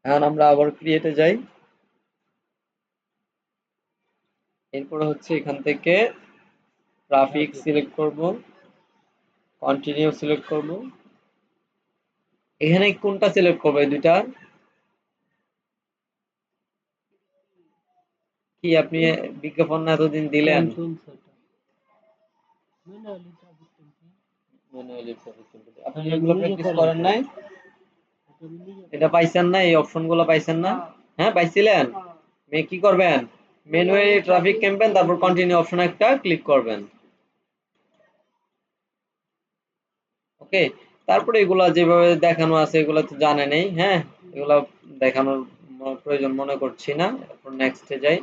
এখন আমরা আবার ক্রিয়েটে যাই, এরপরে হচ্ছে এখান থেকে ট্রাফিক সিলেক্ট করব, কন্টিনিউ সিলেক্ট করব। এখানে কোনটা সিলেক্ট করবো এই দুইটা? কি আপনি বিজ্ঞাপন না এতদিন দিলেন? ম্যানুয়ালি ট্রাফিক ক্যাম্পেইন, আপনি এগুলো প্র্যাকটিস করেন নাই? এটা পাইছেন না, এই অপশনগুলো পাইছেন না? হ্যাঁ পাইছিলেন? কি করবেন? ম্যানুয়ালি ট্রাফিক ক্যাম্পেইন, তারপর কন্টিনিউ অপশন একটা ক্লিক করবেন। ওকে, তারপরে এগুলা যেভাবে দেখানো আছে এগুলা তো জানেনই, হ্যাঁ, এগুলা দেখানোর প্রয়োজন মনে করছি না। এরপর নেক্সটে যাই,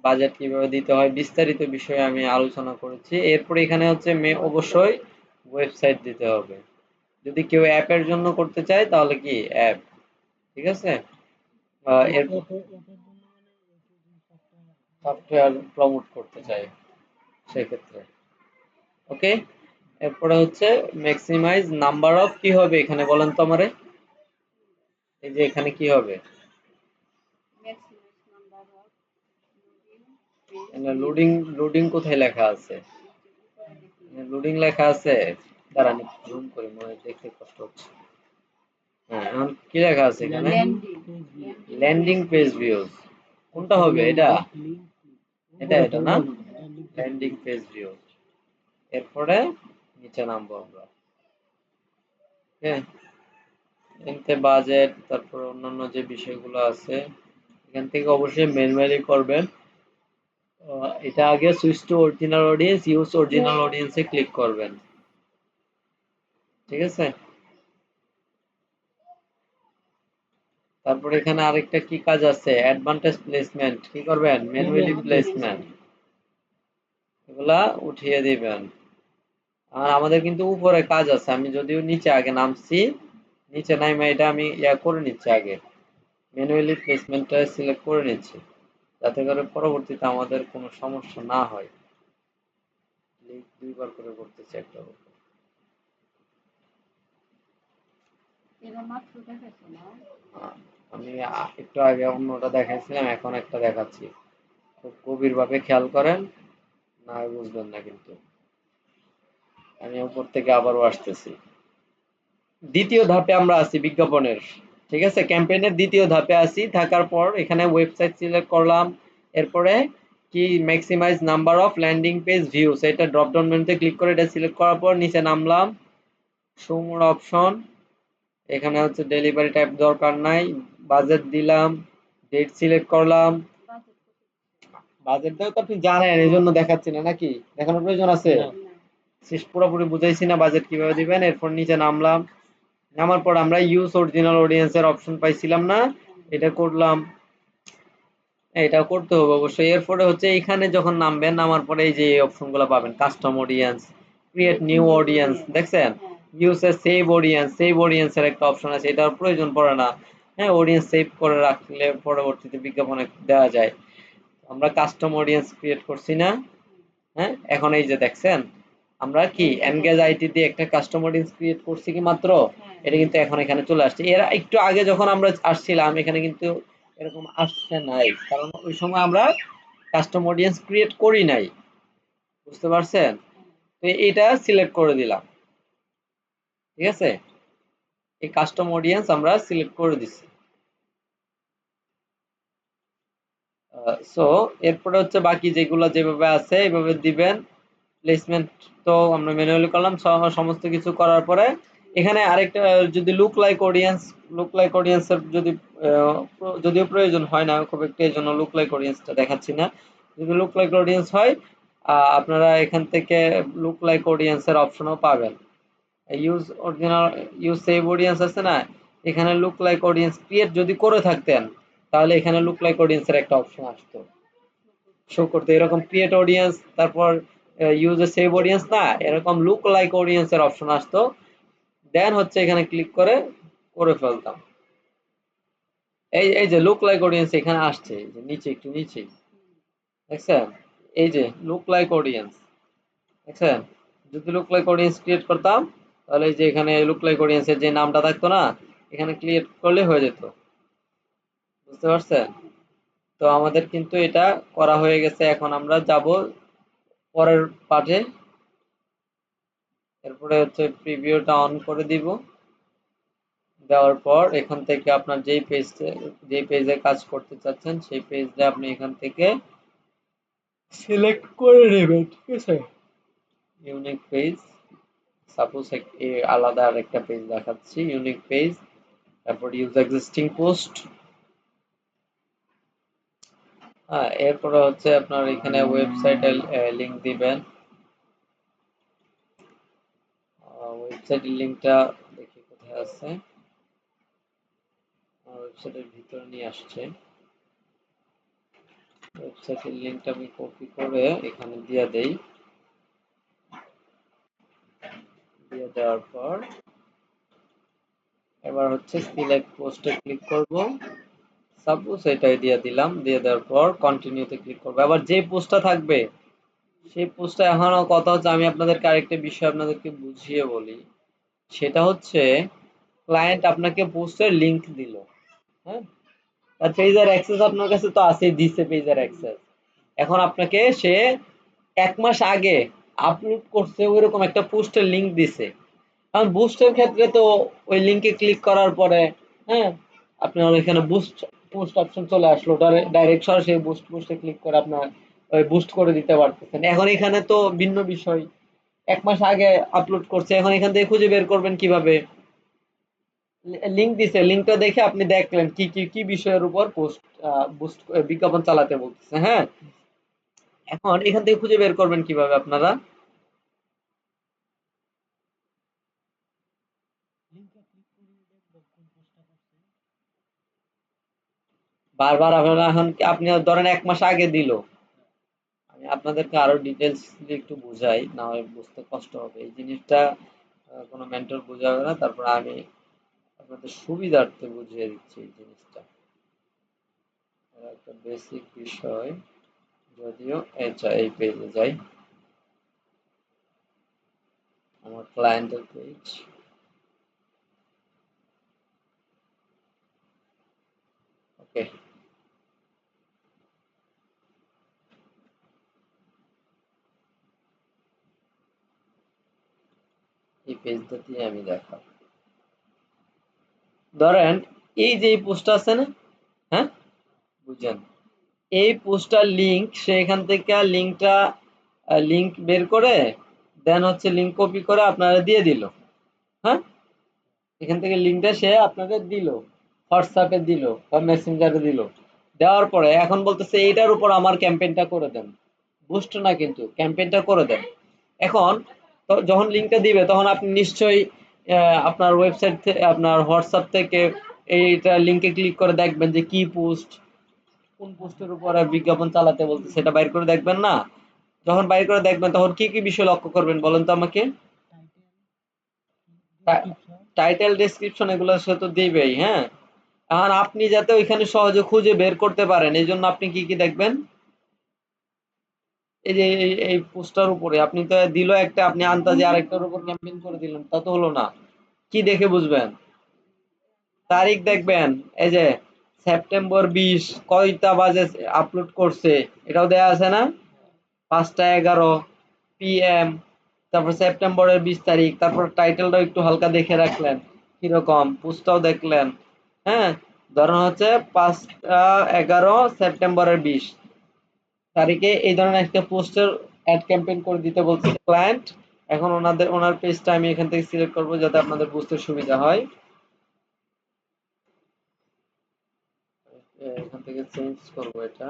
বাজেট কিভাবে দিতে হয় বিস্তারিত বিষয়ে আমি আলোচনা করেছি। এরপরে এখানে হচ্ছে অবশ্যই ওয়েবসাইট দিতে হবে। যদি কেউ অ্যাপের জন্য করতে চায় তাহলে কি অ্যাপ, ঠিক আছে? এর সফটওয়্যার প্রমোট করতে চাই সেক্ষেত্রে, ওকে। এরপরে হচ্ছে ম্যাক্সিমাইজ নাম্বার অফ, কি হবে এখানে বলেন তো আমারে? এই যে এখানে কি হবে? লোডিং, লোডিং কোথায় লেখা আছে? লোডিং লেখা আছে, দাঁড়ান জুম করে, মনে হয় দেখতে কষ্ট হচ্ছে। হ্যাঁ, এখন কি লেখা আছে এখানে? ল্যান্ডিং পেজ ভিউজ, কোনটা হবে এটা? এটা না, ল্যান্ডিং পেজ ভিউজ। এরপরে নিচে নামবো আমরা, হ্যাঁ, এতে বাজেট, তারপর অন্যান্য যে বিষয়গুলো আছে এখান থেকে অবশ্যই ম্যানুয়ালি করবেন। এটা আগে switch to original audience, use original অডিয়েন্সে ক্লিক করবেন, ঠিক আছে? তারপর এখানে আরেকটা কি কাজ আছে, অ্যাডভান্টেজ প্লেসমেন্ট, কি করবেন? ম্যানুয়ালি প্লেসমেন্ট, এগুলা উঠিয়ে দিবেন। আর আমাদের কিন্তু উপরে কাজ আছে, আমি যদিও নিচে আগে নামছি, নিচে নাইমা এটা আমি করে নিচ্ছি আগে, ম্যানুয়ালি প্লেসমেন্টটা সিলেক্ট করে নিচ্ছি, যাতে করে পরবর্তীতে আমাদের কোনো সমস্যা না হয়। ক্লিক দুইবার করে করতেছি একটা উপর। আমি একটু আগে অন্যটা দেখাইছিলাম, এখন একটা দেখাচ্ছি, খুব গভীরভাবে খেয়াল করেন, না বুঝবেন না কিন্তু। আমি উপর থেকে আবারও আসতেছি, দ্বিতীয় ধাপে আমরা আছি বিজ্ঞাপনের, ঠিক আছে? ক্যাম্পেইনের দ্বিতীয় ধাপে আছি, থাকার পর এখানে ওয়েবসাইট সিলেক্ট করলাম। এরপরে কি, maximize number of landing page views, এটা ড্রপ ডাউন মেনুতে ক্লিক করে এটা সিলেক্ট করার পর নিচে নামলাম, শো মোর অপশন, এখানে হচ্ছে ডেলিভারি টাইপ দরকার নাই, বাজেট দিলাম, ডেট সিলেক্ট করলাম। বাজেটটাও তো আপনি জানেন, এই জন্য দেখাচ্ছি না, নাকি দেখানোর প্রয়োজন আছে? শেষ পুরোপুরি বুঝাইছি না বাজেট কিভাবে দিবেন। এরপর নিচে নামলাম, নামার পর আমরা ইউজ অরিজিনাল অডিয়েন্সের অপশন পাইছিলাম না, এটা করলাম। এটা করতে হবে অবশ্যই। এরপরে হচ্ছে এখানে যখন নামবেন, নামার পরে এই যে এই অপশনগুলো পাবেন, custom audience, create new audience, দেখছেন? ইউজ এ সেভ অডিয়েন্সের একটা অপশন আছে, এটার প্রয়োজন পড়ে না। হ্যাঁ, অডিয়েন্স সেভ করে রাখলে পরবর্তীতে বিজ্ঞাপনে দেওয়া যায়। আমরা কাস্টম অডিয়েন্স ক্রিয়েট করছি না? হ্যাঁ, এখন এই যে দেখছেন, আমরা কি এনগেজ আইটি দিয়ে একটা কাস্টম অডিয়েন্স ক্রিয়েট করছি কি মাত্র, এটা কিন্তু এখন এখানে চলে আসছে। এর একটু আগে যখন আমরা আসছিলাম এখানে কিন্তু এরকম আসছে নাই, কারণ ওই সময় আমরা কাস্টম অডিয়েন্স ক্রিয়েট করি নাই। বুঝতে পারছেন? তো এটা সিলেক্ট করে দিলাম, ঠিক আছে? এই কাস্টম অডিয়েন্স আমরা সিলেক্ট করে দিছি। সো এরপরে হচ্ছে বাকি যেগুলো যেভাবে আছে এইভাবে দিবেন। প্লেসমেন্ট তো আমরা ম্যানুয়ালি করলাম। সমস্ত কিছু করার পরে এখানে আরেকটা, যদি লুক লাইক অডিয়েন্সের যদি যদিও প্রয়োজন হয় না খুব একটা, এই জন্য লুক লাইক অডিয়েন্সটা দেখাচ্ছি না। যদি লুক লাইক অডিয়েন্স হয়, আপনারা এখান থেকে লুক লাইক অডিয়েন্সের অপশনও পাবেন। ইউজ সেভ অডিয়েন্স আছে না, এখানে লুক লাইক অডিয়েন্স ক্রিয়েট যদি করে থাকতেন তাহলে এখানে লুক লাইক অডিয়েন্সের একটা অপশন আসতো, শো করতে এরকম ক্রিয়েট অডিয়েন্স, তারপর ইউজ এ সেভ অডিয়েন্স না, এরকম লুক লাইক অডিয়েন্স এর অপশন আসতো। দেন হচ্ছে এখানে ক্লিক করে করে ফেলতাম। এই এই যে লুক লাইক অডিয়েন্স এখানে আসছে, এই যে নিচে একটু নিচেই দেখছেন, এই যে লুক লাইক অডিয়েন্স দেখছেন। যদি লুক লাইক অডিয়েন্স ক্রিয়েট করতাম তাহলে এই যে এখানে লুক লাইক অডিয়েন্সের যে নামটা থাকতো না, এখানে ক্রিয়েট করলে হয়ে যেত। বুঝতে পারছেন? তো আমাদের কিন্তু এটা করা হয়ে গেছে। এখন আমরা যাব পরের পার্টে। এরপরে হচ্ছে প্রিভিউটা অন করে দিব। দেওয়ার পর এখান থেকে আপনার যেই পেজে কাজ করতে চাচ্ছেন সেই পেজটা আপনি এখান থেকে সিলেক্ট করে নেবেন, ঠিক আছে? ইউনিক পেজ, সাপোজ আলাদা আরেকটা পেজ দেখাচ্ছি, ইউনিক পেজ, তারপর ইউজ এক্সিস্টিং পোস্ট। হ্যাঁ, এরপরে হচ্ছে আপনার এখানে ওয়েবসাইটের লিংক দিবেন। ওয়েবসাইটের লিংকটা দেখি কোথায় আছে, ওয়েবসাইটের ভিতরে নিয়ে আসছে। ওয়েবসাইটের লিংকটা আমি কপি করে এখানে দিয়ে দেই। দিয়ে দেওয়ার পর এবার হচ্ছে সিলেক্ট পোস্টে ক্লিক করব। সাপোজ এটাই দিয়ে দিলাম। দিয়ে দেওয়ার পর কন্টিনিউতে ক্লিক করব। আবার যে পোস্টটা থাকবে সেই পোস্টটা, এখনো কথা হচ্ছে আমি আপনাদেরকে আরেকটা বিষয় আপনাদেরকে বুঝিয়ে বলি। সেটা হচ্ছে ক্লায়েন্ট আপনাকে পোস্টের লিংক দিল, হ্যাঁ, তার পেজের অ্যাক্সেস আপনার কাছে তো আছেই, দিছে পেজের অ্যাক্সেস। এখন আপনাকে সে ১ মাস আগে আপলোড করছে ওইরকম একটা পোস্টের লিংক দিছে। কারণ বুস্টের ক্ষেত্রে তো ওই লিংকে ক্লিক করার পরে, হ্যাঁ, আপনার এখানে বুস্ট অপশন চলে আসলো, ডাইরেক্ট সরাসরি বুস্টে ক্লিক করে আপনার ওই বুস্ট করে দিতে পারতেছেন। এখন এখানে তো ভিন্ন বিষয়, ১ মাস আগে আপলোড করছে, এখন এখান থেকে খুঁজে বের করবেন কিভাবে? লিংক দিছে, লিংকটা দেখে আপনি দেখলেন কি কি কি বিষয়ের উপর বুস্ট বিজ্ঞাপন চালাতে বলতেছে, হ্যাঁ। এখন এখান থেকে খুঁজে বের করবেন কিভাবে আপনারা? বারবার আপনারা, এখন আপনি ধরেন ১ মাস আগে দিল, আমি আপনাদেরকে আরো ডিটেলস একটু বুঝাই, না হয় বুঝতে কষ্ট হবে এই জিনিসটা। কোনো মেন্টর বোঝাবে না, তারপর আমি আপনাদের সুবিধার্থে বুঝিয়ে দিচ্ছি এই জিনিসটা। একটা বেসিক বিষয়, যদিও আচ্ছা এই পেজে যাই, আমার ক্লায়েন্টের পেজ। ওকে, এই পেজটা দিয়ে আমি দেখাবো। ধরেন এই যে এই পোস্টটা আছে না, হ্যাঁ, বুঝছেন, এই পোস্টার লিংক সে এখান থেকে লিংক বের করে দেন হচ্ছে লিংক কপি করে আপনারা দিয়ে দিল, হ্যাঁ, এখান থেকে লিংকটা সে আপনাদের দিল, হোয়াটসঅ্যাপে দিল বা মেসেঞ্জারে দিল। দেওয়ার পরে এখন বলতেছে এইটার উপর আমার ক্যাম্পেইনটা করে দেন, বুস্ট না কিন্তু ক্যাম্পেইনটা করে দেন। এখন তো যখন লিংকটা দিবে তখন আপনি নিশ্চয়ই আপনার ওয়েবসাইট থেকে আপনার হোয়াটসঅ্যাপ থেকে এইটা লিংকে ক্লিক করে দেখবেন যে কি পোস্ট, কোন পোস্টের উপরে বিজ্ঞাপন চালাতে বলছে সেটা বাইর করে দেখবেন না? যখন বাইর করে দেখবেন তখন কি কি বিষয় লক্ষ্য করবেন বলেন তো আমাকে? টাইটেল, ডেসক্রিপশন এগুলো সে তো দিবেই, হ্যাঁ। এখন আপনি যাতে ওইখানে সহজে খুঁজে বের করতে পারেন এই জন্য আপনি কি কি দেখবেন? এই যে এই পোস্টার উপরে আপনি তো দিল একটা, আপনি আন্তাজে আরেকটার উপর ক্যাম্পেইন করে দিলেন, তা তো হলো না। কি দেখে বুঝবেন? তারিখ দেখবেন, এই যে সেপ্টেম্বর 20 কয়টা বাজে আপলোড করছে এটাও দেয়া আছে না? 5টা 11 PM, তারপর সেপ্টেম্বরের 20 তারিখ, তারপর টাইটেলটাও একটু হালকা দেখে রাখলেন কিরকম, পোস্টটাও দেখলেন, হ্যাঁ। ধরুন হচ্ছে 5টা 11 সেপ্টেম্বরের 20 তারিখে এই ধরনের একটা পোস্টার অ্যাড ক্যাম্পেইন করে দিতে বলছে ক্লায়েন্ট। এখন ওনার পেজটা আমি এখান থেকে সিলেক্ট করব যাতে আপনাদের বুঝতে সুবিধা হয়। এখান থেকে চেঞ্জ করব এটা।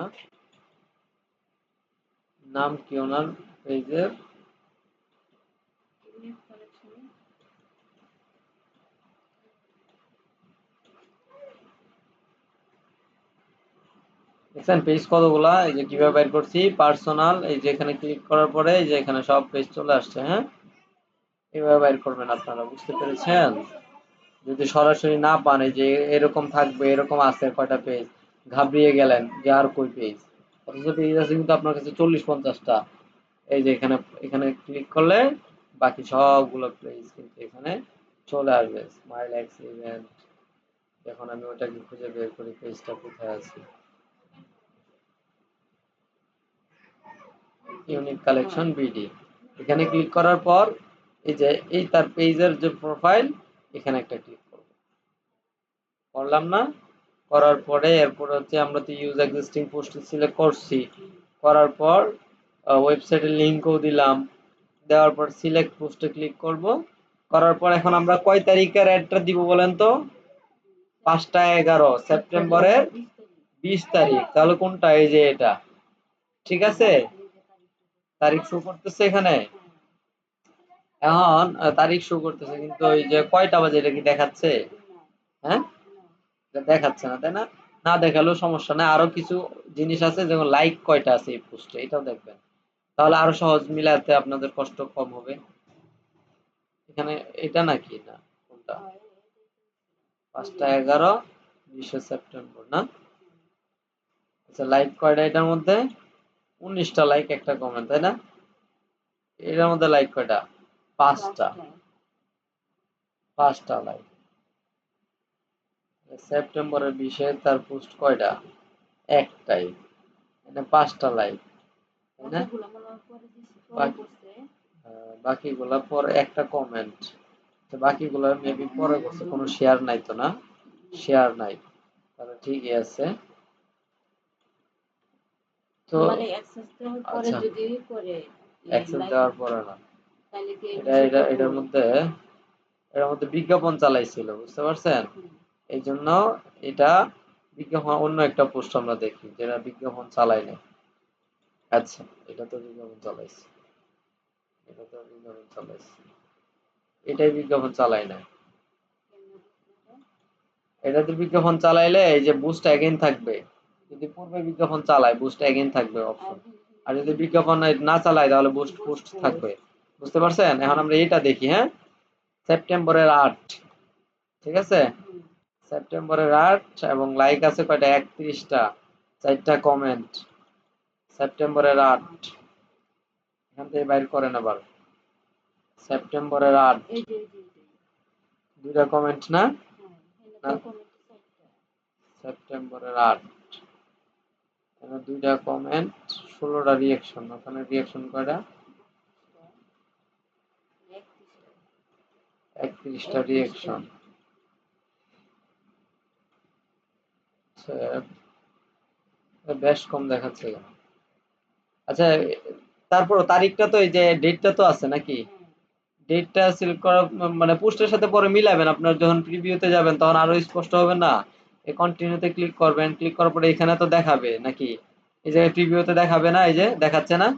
নাম কি ওনার পেজের? দেখছেন পেজ কতগুলা, এই যে কিভাবে বের করছি পার্সোনাল, এই যে এখানে ক্লিক করার পরে এই যে এখানে সব পেজ চলে আসছে, হ্যাঁ। এভাবে বের করবেন আপনারা, বুঝতে পেরেছেন? যদি সরাসরি না পান এই যে এরকম থাকবে, এরকম আছে কয়টা পেজ, ঘাবড়িয়ে গেলেন যে আর কই পেজ, অথচ পেজ আছে কিন্তু আপনার কাছে 40-50টা। এই যে এখানে এখানে ক্লিক করলে বাকি সবগুলো পেজ কিন্তু এখানে চলে আসবে। স্মাইল এক্স ইভেন্ট, এখন আমি ওটাকে খুঁজে বের করি পেজটা কোথায় আছে। ইউনিক কালেকশন বিডি, এখানে ক্লিক করার পর এই যে এই তার পেজের যে প্রোফাইল, এখানে একটা ক্লিক করব, করলাম না? করার পরে এরপর হচ্ছে আমরা তো ইউজ এক্সিস্টিং পোস্ট সিলেক্ট করছি, করার পর ওয়েবসাইটের লিংকও দিলাম, দেওয়ার পর সিলেক্ট পোস্টে ক্লিক করব, করার পর এখন আমরা কয় তারিখের অ্যাডটা দিব বলেন তো? 5টা 11 সেপ্টেম্বরের 20 তারিখ, তাহলে কোনটা? এই যে এটা, ঠিক আছে। তারিখ শো করতেছে এখানে। এখন তারিখ শো করতেছে কিন্তু ওই যে কয়টা বাজে এটা কি দেখাচ্ছে? হ্যাঁ, এটা দেখাচ্ছে না, তাই না? না দেখালেও সমস্যা নাই, আরো কিছু জিনিস আছে যেমন লাইক কয়টা আছে এই পোস্টে এটাও দেখবেন, তাহলে আরো সহজ মিলাতে আপনাদের কষ্ট কম হবে। এখানে এটা নাকি না, কোনটা? 5টা 11 20 সেপ্টেম্বর না? আচ্ছা, লাইক কয়টা এটার মধ্যে? 19টা লাইক, একটা কমেন্ট, তাই না? এটার মধ্যে লাইক কয়টা? 5টা, 5টা লাইক। সেপ্টেম্বরের 20 তার পোস্ট কয়টা? একটাই, মানে 5টা লাইক, তাই না? বাকিগুলা পর একটা কমেন্ট, তো বাকিগুলো মেবি পরে করছে, কোনো শেয়ার নাই তো না? শেয়ার নাই, তাহলে ঠিকই আছে। তো আচ্ছা, অ্যাক্সেস দেওয়ার পরে না, এটার মধ্যে বিজ্ঞাপন চালাইছিল, বুঝতে পারছেন? এই জন্য এটা বিজ্ঞাপন, অন্য একটা পোস্ট আমরা দেখি যেটা বিজ্ঞাপন চালাই না। আচ্ছা, এটা তো বিজ্ঞাপন চালাইছে, এটা তো বিজ্ঞাপন চালাইছে, এটাই বিজ্ঞাপন চালাই না। এটাতে বিজ্ঞাপন চালাইলে এই যে বুস্ট অ্যাগেইন থাকবে, যদি পূর্বে বিজ্ঞাপন চালায় বুস্ট অ্যাগেইন থাকবে অপশন, আর যদি বিজ্ঞাপন না চালায় তাহলে বুস্ট পোস্ট থাকবে, বুঝতে পারছেন? এখন আমরা এটা দেখি, হ্যাঁ। সেপ্টেম্বরের 8, ঠিক আছে। সেপ্টেম্বরের 8 এবং লাইক আছে কয়টা? 31টা, 4টা কমেন্ট। সেপ্টেম্বরের 8, এখান থেকে বাইর করেন আবার। সেপ্টেম্বরের 8, 2টা কমেন্ট না? না, সেপ্টেম্বরের 8 এখানে 2টা কমেন্ট, 16টা রিঅ্যাকশন, ওখানে রিঅ্যাকশন কয়টা? 31টা রিঅ্যাকশন। বেশ কম দেখাচ্ছে কেন? আচ্ছা, তারপর তারিখটা তো এই যে ডেটটা তো আছে নাকি? ডেটটা সিলেক্ট করা মানে পোস্টের সাথে পরে মিলাবেন, আপনার যখন প্রিভিউতে যাবেন তখন আরো স্পষ্ট হবে না? এই কন্টিনিউতে ক্লিক করবেন, ক্লিক করার পরে এখানে তো দেখাবে নাকি? এই যে প্রিভিউতে দেখাবে না? এই যে দেখাচ্ছে না?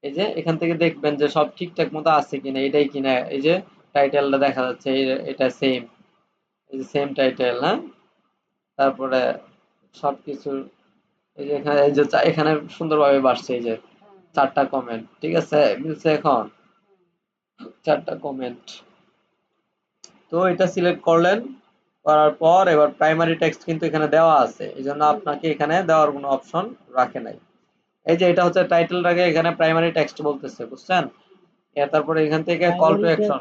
এই যে এখান থেকে দেখবেন যে সব ঠিকঠাক মতো আছে কিনা, এটাই কিনা, এই যে টাইটেলটা দেখা যাচ্ছে, এটা সেম, এই যে সেম টাইটেল, হ্যাঁ। তারপরে সবকিছু এই যে এখানে, এই যে এখানে সুন্দরভাবে বাড়ছে, এই যে 4টা কমেন্ট, ঠিক আছে, মিলছে এখন 4টা কমেন্ট। তো এটা সিলেক্ট করলেন, করার পর এবার প্রাইমারি টেক্সট কিন্তু এখানে দেওয়া আছে, এই জন্য আপনাকে এখানে দেওয়ার কোনো অপশন রাখে নাই। এই যে এটা হচ্ছে টাইটেলটাকে এখানে প্রাইমারি টেক্সট বলতেছে, বুঝছেন? তারপরে এখান থেকে call to action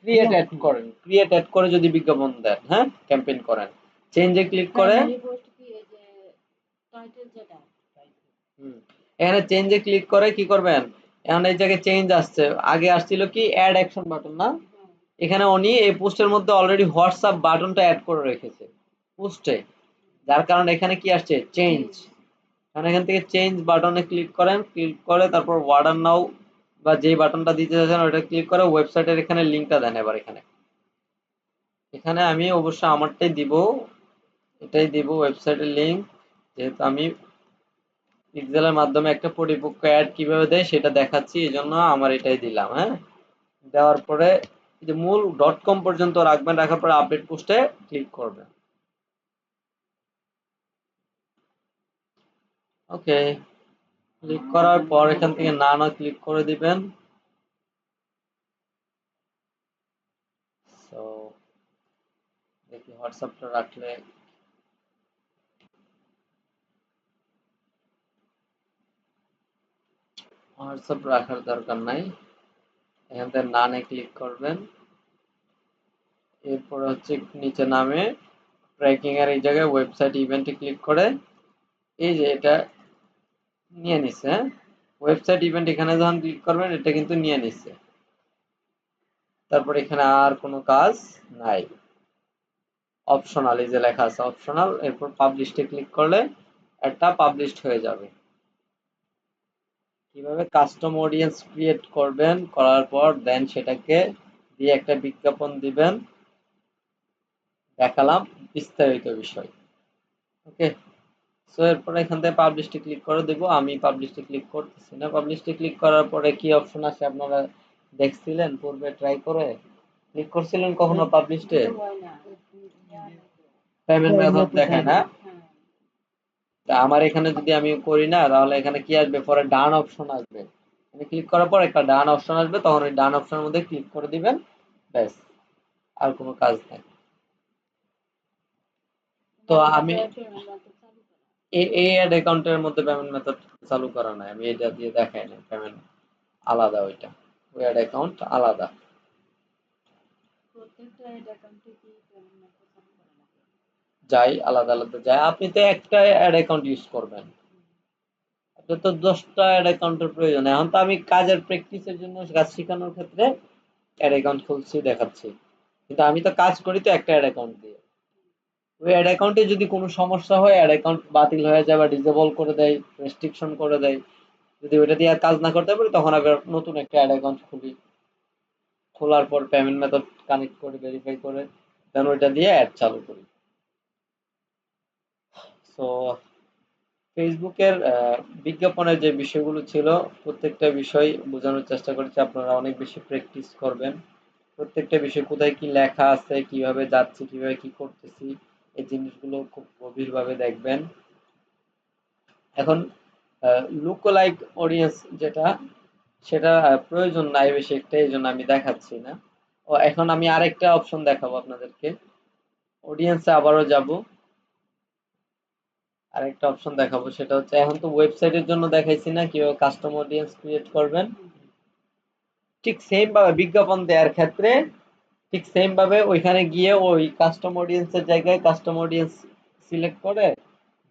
create add করেন, ক্রিয়েট অ্যাড করে যদি বিজ্ঞাপন দেন, হ্যাঁ, ক্যাম্পেইন করেন, চেঞ্জে ক্লিক করে এখানে চেঞ্জে ক্লিক করে কি করবেন, এখন এই জায়গায় চেঞ্জ আসছে, আগে আসছিল কি অ্যাড অ্যাকশন বাটন না, এখানে উনি এই পোস্টের মধ্যে অলরেডি হোয়াটসঅ্যাপ বাটনটা অ্যাড করে রেখেছে পোস্টে, যার কারণে এখানে কি আসছে চেঞ্জ। কারণ এখান থেকে চেঞ্জ বাটনে ক্লিক করেন, ক্লিক করে তারপর অর্ডার নাও বা যেই বাটনটা দিতে চাচ্ছেন ওটা ক্লিক করে ওয়েবসাইটের এখানে লিঙ্কটা দেন। এবার এখানে এখানে আমি অবশ্যই আমারটাই দিব, এটাই দিব ওয়েবসাইটের লিঙ্ক, যেহেতু আমি পিক্সেলের মাধ্যমে একটা পরিপক্ক অ্যাড কিভাবে দেয় সেটা দেখাচ্ছি, এই জন্য আমার এটাই দিলাম, হ্যাঁ। দেওয়ার পরে এই যে মূল ডট কম পর্যন্ত রাখবেন, রাখার পরে আপডেট পোস্টে ক্লিক করবেন। ওকে, ক্লিক করার পর এখান থেকে না না ক্লিক করে দিবেন। সো দেখি হোয়াটসঅ্যাপটা রাখলে, হোয়াটসঅ্যাপ রাখার দরকার নাই, এখান থেকে নানে ক্লিক করবেন। এরপর হচ্ছে নিচে নামে ট্র্যাকিং এর এই জায়গায় ওয়েবসাইট ইভেন্টে ক্লিক করে এই যে এটা নিয়ে নিছে, হ্যাঁ, ওয়েবসাইট ইভেন্ট এখানে যখন ক্লিক করবেন এটা কিন্তু নিয়ে নিছে। তারপর এখানে আর কোনো কাজ নাই, অপশনাল এই যে লেখা আছে অপশনাল, এরপর পাবলিশে ক্লিক করলে একটা পাবলিশড হয়ে যাবে। কিভাবে কাস্টম অডিয়েন্স ক্রিয়েট করবেন, করার পর দেন সেটাকে দিয়ে একটা বিজ্ঞাপন দিবেন, দেখালাম বিস্তারিত বিষয়। ওকে, সো এরপর এখান থেকে পাবলিশে ক্লিক করে দেব, আমি পাবলিশে ক্লিক করতেছি না। পাবলিশে ক্লিক করার পরে কি অপশন আছে আপনারা দেখছিলেন পূর্বে, ট্রাই করে ক্লিক করছিলেন কখনো পাবলিশে? পেমেন্ট মেথড দেখায় না। তা আমার এখানে যদি আমি করি না তাহলে এখানে কি আসবে, পরে ডান অপশন আসবে, এখানে ক্লিক করার পর একটা ডান অপশন আসবে, তখন ওই ডান অপশনের মধ্যে ক্লিক করে দিবেন, ব্যাস, আর কোনো কাজ নাই। তো আমি এই অ্যাড অ্যাকাউন্টের মধ্যে পেমেন্ট মেথড চালু করা নাই, আমি এটা দিয়ে দেখাই না, পেমেন্ট আলাদা, ওইটা ওই অ্যাড অ্যাকাউন্ট আলাদা। যাই আলাদা আলাদা যায়, আপনি তো একটা অ্যাড অ্যাকাউন্ট ইউজ করবেন, আপনার তো 10টা অ্যাড অ্যাকাউন্টের প্রয়োজন। এখন তো আমি কাজের প্র্যাকটিসের জন্য কাজ শেখানোর ক্ষেত্রে অ্যাড অ্যাকাউন্ট খুলছি দেখাচ্ছি, কিন্তু আমি তো কাজ করি তো একটা অ্যাড অ্যাকাউন্ট দিয়ে। ওই অ্যাড অ্যাকাউন্টে যদি কোনো সমস্যা হয়, অ্যাড অ্যাকাউন্ট বাতিল হয়ে যায় বা ডিসেবল করে দেয়, রেস্ট্রিকশন করে দেয়, যদি ওইটা দিয়ে আর কাজ না করতে পারি তখন আবার নতুন একটা অ্যাড অ্যাকাউন্ট খুলি, খোলার পর পেমেন্ট মেথড কানেক্ট করে ভেরিফাই করে দেন ওইটা দিয়ে অ্যাড চালু করি। সো ফেসবুকের বিজ্ঞাপনের যে বিষয়গুলো ছিল প্রত্যেকটা বিষয় বোঝানোর চেষ্টা করেছি, আপনারা অনেক বেশি প্র্যাকটিস করবেন, প্রত্যেকটা বিষয় কোথায় কি লেখা আছে, কিভাবে যাচ্ছে, কিভাবে কি করতেছি, এই জিনিসগুলো খুব গভীরভাবে দেখবেন। এখন লুকোলাইক অডিয়েন্স যেটা, সেটা প্রয়োজন নাই বেশি একটা, এই জন্য আমি দেখাচ্ছি না। ও এখন আমি আরেকটা অপশন দেখাবো আপনাদেরকে, অডিয়েন্সে আবারও যাব, আরেকটা অপশন দেখাবো, সেটা হচ্ছে এখন তো ওয়েবসাইটের জন্য দেখাইছি না কিভাবে কাস্টম অডিয়েন্স ক্রিয়েট করবেন, ঠিক সেম ভাবে বিজ্ঞাপন দেওয়ার ক্ষেত্রে ঠিক সেম ভাবে ওইখানে গিয়ে ওই কাস্টম অডিয়েন্সের জায়গায় কাস্টম অডিয়েন্স সিলেক্ট করে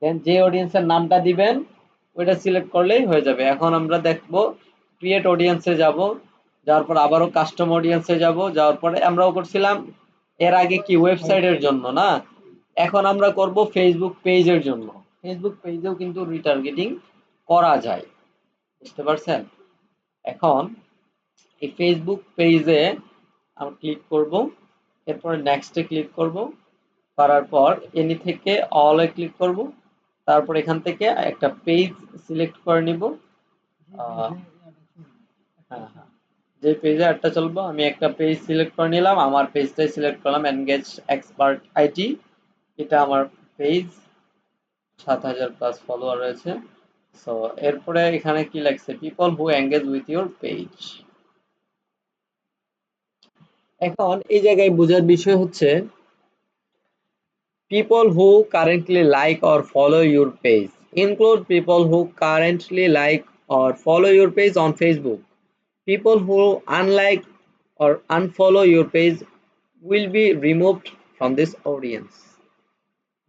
দেন যে অডিয়েন্সের নামটা দিবেন ওইটা সিলেক্ট করলেই হয়ে যাবে। এখন আমরা দেখবো ক্রিয়েট অডিয়েন্সে যাব, যাওয়ার পর আবারও কাস্টম অডিয়েন্সে যাব, যাওয়ার পরে আমরাও করছিলাম এর আগে কি ওয়েবসাইটের জন্য না, এখন আমরা করব ফেসবুক পেজের জন্য। ফেসবুক পেজেও কিন্তু রিটার্গেটিং করা যায়, বুঝতে পারছেন? এখন এই ফেসবুক পেজে আমরা ক্লিক করব, এরপরে নেক্সটে ক্লিক করব, করার পর এনি থেকে অলে ক্লিক করব, তারপর এখান থেকে একটা পেজ সিলেক্ট করে নিব। হ্যাঁ হ্যাঁ, যে পেজে অ্যাডটা চলবো আমি একটা পেজ সিলেক্ট করে নিলাম, আমার পেজটাই সিলেক্ট করলাম এনগেজ এক্সপার্ট আইটি। এটা আমার পেজ, 7,000+ ফলোয়ার রয়েছে। সো এরপরে এখানে কি লাগছে, people who engage with your page. এখন এই জায়গায় বোঝার বিষয় হচ্ছে people who currently like or follow your page. Include people who currently like or follow your page on Facebook. People who unlike or unfollow your page will be removed from this audience.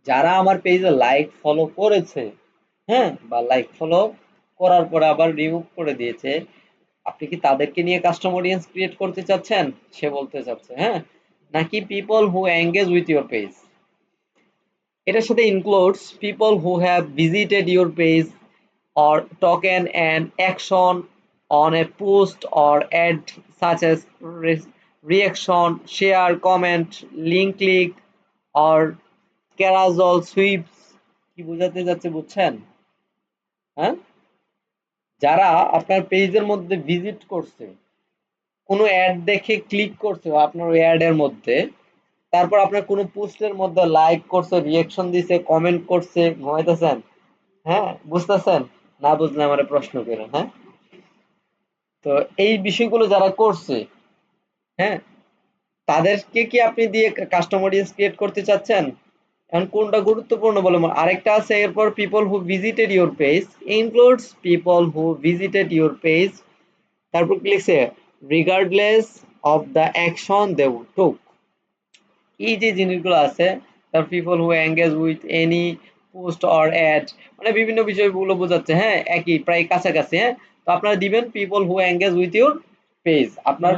যারা আমার পেজে like follow করেছে, হ্যাঁ, বা like follow করার পরে আবার remove করে দিয়েছে, আপনি কি তাদেরকে নিয়ে কাস্টম অডিয়েন্স ক্রিয়েট করতে চাচ্ছেন? সে বলতে চাচ্ছে, হ্যাঁ, নাকি people who engage with your page. এটার সাথে includes people who have visited your page or taken an action on a post or ad such as reaction, share, comment, link click or carousel sweeps। কি বোঝাতে যাচ্ছে বুঝছেন? হ্যাঁ, যারা আপনার পেজের মধ্যে ভিজিট করছে, কোনো অ্যাড দেখে ক্লিক করছে আপনার ওই অ্যাডের মধ্যে, তারপর আপনার কোনো পোস্টের মধ্যে লাইক করছে, রিয়াকশন দিছে, কমেন্ট করছে, ঘুমাইতেছেন? হ্যাঁ, বুঝতেছেন? না বুঝলে আমারে প্রশ্ন করেন, হ্যাঁ। তো এই বিষয়গুলো যারা করছে, হ্যাঁ, তাদেরকে কি আপনি দিয়ে কাস্টম অডিয়েন্স ক্রিয়েট করতে চাচ্ছেন? এখন কোনটা গুরুত্বপূর্ণ বলে আরেকটা আছে এরপর, people who visited your page includes people who visited your page, তারপর কি লিখছে, regardless of the action they took. এই যে জিনিসগুলো আছে, তার people who engage with any post or ad, মানে বিভিন্ন বিষয়গুলো বোঝাচ্ছে, হ্যাঁ, একই প্রায় কাছাকাছি, হ্যাঁ। তো আপনারা দিবেন people who engage with your page, আপনার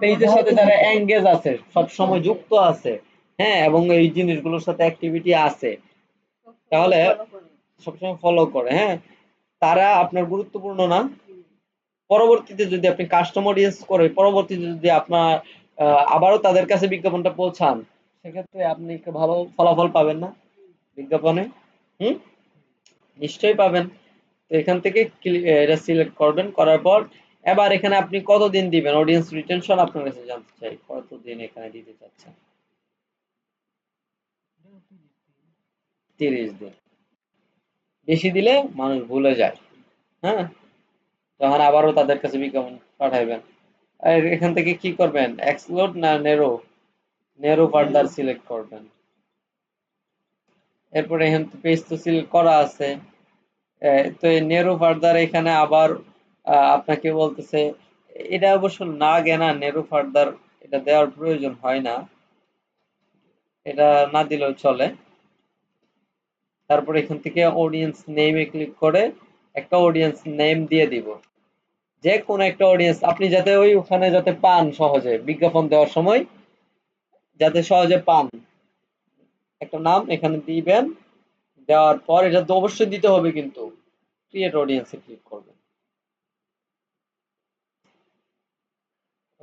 পেজের সাথে যারা এঙ্গেজ আছে, সব সময় যুক্ত আছে, হ্যাঁ, এবং এই জিনিসগুলোর সাথে অ্যাক্টিভিটি আছে, তাহলে সবসময় ফলো করে, হ্যাঁ, তারা আপনার গুরুত্বপূর্ণ না। পরবর্তীতে যদি আপনি কাস্টম অডিয়েন্স করে পরবর্তীতে যদি আপনার আবারও তাদের কাছে বিজ্ঞাপনটা পৌঁছান, সেক্ষেত্রে আপনি একটা ভালো ফলাফল পাবেন না বিজ্ঞাপনে? হুম, নিশ্চয়ই পাবেন। তো এখান থেকে এটা সিলেক্ট করবেন, করার পর এবার এখানে আপনি কতদিন দিবেন অডিয়েন্স রিটেনশন, আপনার কাছে জানতে চাই কতদিন এখানে দিতে চাচ্ছেন। 30 দিন। বেশি দিলে মানুষ ভুলে যায়, হ্যাঁ, তখন আবারও তাদের কাছে বিজ্ঞাপন পাঠাইবেন। আর এখান থেকে কি করবেন, এক্সপ্লোর না নেরো, নেরো ফার্দার সিলেক্ট করবেন। এরপরে এখান পেজ তো সিলেক্ট করা আছে, তো এই নেরো ফার্দার এখানে আবার আপনাকে বলতেছে, এটা অবশ্য না গেনা নেরো ফার্দার, এটা দেওয়ার প্রয়োজন হয় না, এটা না দিলেও চলে। তারপর এখান থেকে অডিয়েন্স নেমে ক্লিক করে একটা অডিয়েন্স নেম দিয়ে দিব, যে কোনো একটা অডিয়েন্স আপনি যাতে ওই ওখানে যাতে পান, সহজে বিজ্ঞাপন দেওয়ার সময় যাতে সহজে পান, একটা নাম এখানে দিবেন। দেওয়ার পর এটা তো অবশ্যই দিতে হবে, কিন্তু ক্রিয়েট অডিয়েন্সে ক্লিক করবেন।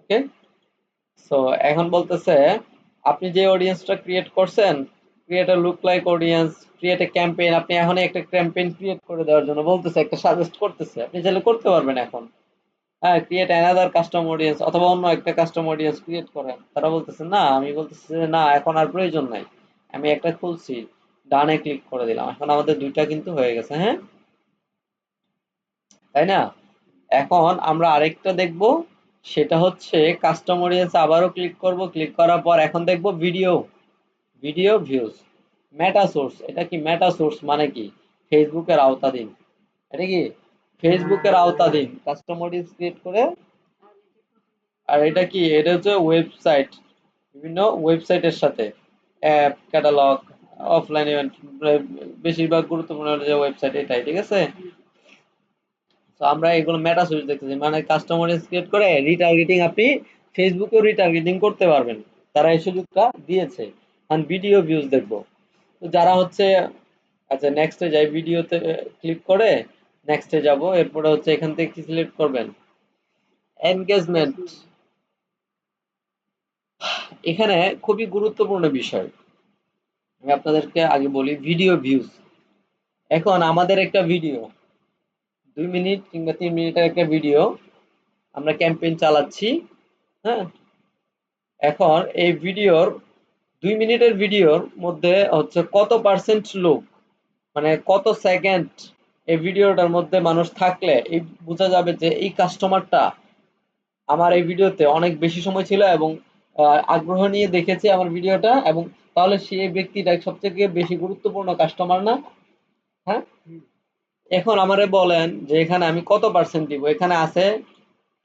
ওকে, সো এখন বলতেছে আপনি যে অডিয়েন্সটা ক্রিয়েট করছেন, create a look like audience, create a campaign, আপনি এখন একটা ক্যাম্পেইন ক্রিয়েট করে দেওয়ার জন্য বলতেছে, একটা সাজেস্ট করতেছে, আপনি চাইলে করতে পারবেন এখন, হ্যাঁ, ক্রিয়েট অ্যানাদার কাস্টম অডিয়েন্স, অথবা অন্য একটা কাস্টম অডিয়েন্স ক্রিয়েট করেন। তারা বলতেছে না, আমি বলতেছি যে না, এখন আর প্রয়োজন নাই, আমি একটা খুলছি, ডানে ক্লিক করে দিলাম, এখন আমাদের দুইটা কিন্তু হয়ে গেছে, হ্যাঁ, তাই না? এখন আমরা আরেকটা দেখব, সেটা হচ্ছে কাস্টম অডিয়েন্স, আবারও ক্লিক করব, ক্লিক করার পর এখন দেখব ভিডিও, ভিডিও ভিউজ, মেটা সোর্স। এটা কি মেটা সোর্স মানে কি, ফেসবুকের আওতাধীন, এটা কি ফেসবুকের আওতাধীন কাস্টম অডিয়েন্স ক্রিয়েট করে। আর এটা কি, এটা হচ্ছে ওয়েবসাইট, বিভিন্ন ওয়েবসাইটের সাথে অ্যাপ ক্যাটালগ, অফলাইন ইভেন্ট, বেশিরভাগ গুরুত্বপূর্ণ যে ওয়েবসাইট এটাই, ঠিক আছে। তো আমরা এগুলো মেটা সোর্স দেখতেছি, মানে কাস্টম অডিয়েন্স ক্রিয়েট করে রিটার্গেটিং, আপনি ফেসবুকেও রিটার্গেটিং করতে পারবেন, তারা এই সুযোগটা দিয়েছে। আর ভিডিও ভিউজ দেখবো, তো যারা হচ্ছে, আচ্ছা নেক্সটে যাই, ভিডিওতে ক্লিক করে নেক্সটে যাব, এরপরে হচ্ছে এখান থেকে কি সিলেক্ট করবেন, এনগেজমেন্ট। এখানে খুবই গুরুত্বপূর্ণ বিষয়, আমি আপনাদেরকে আগে বলি, ভিডিও ভিউজ। এখন আমাদের একটা ভিডিও 2 মিনিট কিংবা 3 মিনিটের একটা ভিডিও আমরা ক্যাম্পেইন চালাচ্ছি। হ্যাঁ, এখন এই ভিডিওর 2 মিনিটের ভিডিওর মধ্যে হচ্ছে কত পার্সেন্ট লোক, মানে কত সেকেন্ড এই ভিডিওটার মধ্যে মানুষ থাকলে এই বোঝা যাবে যে এই কাস্টমারটা আমার এই ভিডিওতে অনেক বেশি সময় ছিল এবং আগ্রহ নিয়ে দেখেছে আমার ভিডিওটা, এবং তাহলে সেই ব্যক্তিটা সবথেকে বেশি গুরুত্বপূর্ণ কাস্টমার না? হ্যাঁ, এখন আমারে বলেন যে এখানে আমি কত পার্সেন্ট দিব? এখানে আছে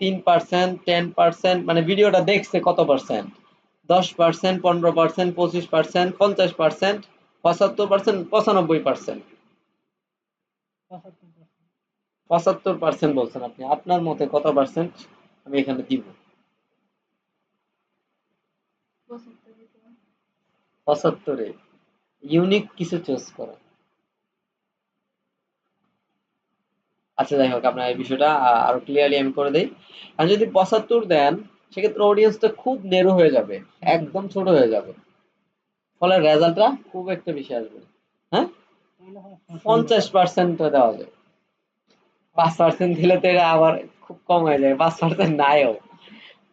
3%, 10%, মানে ভিডিওটা দেখছে কত পার্সেন্ট? 10%, 15%, 25%, 50%, 75%, 95%। 75% বলছেন আপনি। আপনার মতে কত পার্সেন্ট আমি এখানে দিব? 75-এ ইউনিক কিছু চুজ করেন। আচ্ছা, যাই হোক, আপনার এই বিষয়টা আরো ক্লিয়ারলি আমি করে দেই। আর যদি 75 দেন, সেক্ষেত্রে অডিয়েন্সটা খুব নেরো হয়ে যাবে, একদম ছোট হয়ে যাবে, ফলে রেজাল্টটা খুব একটা বেশি আসবে না। হ্যাঁ, 50% দেওয়া যায়। 5% দিলে তো এটা আবার খুব কম হয়ে যায়, 5% নাইও,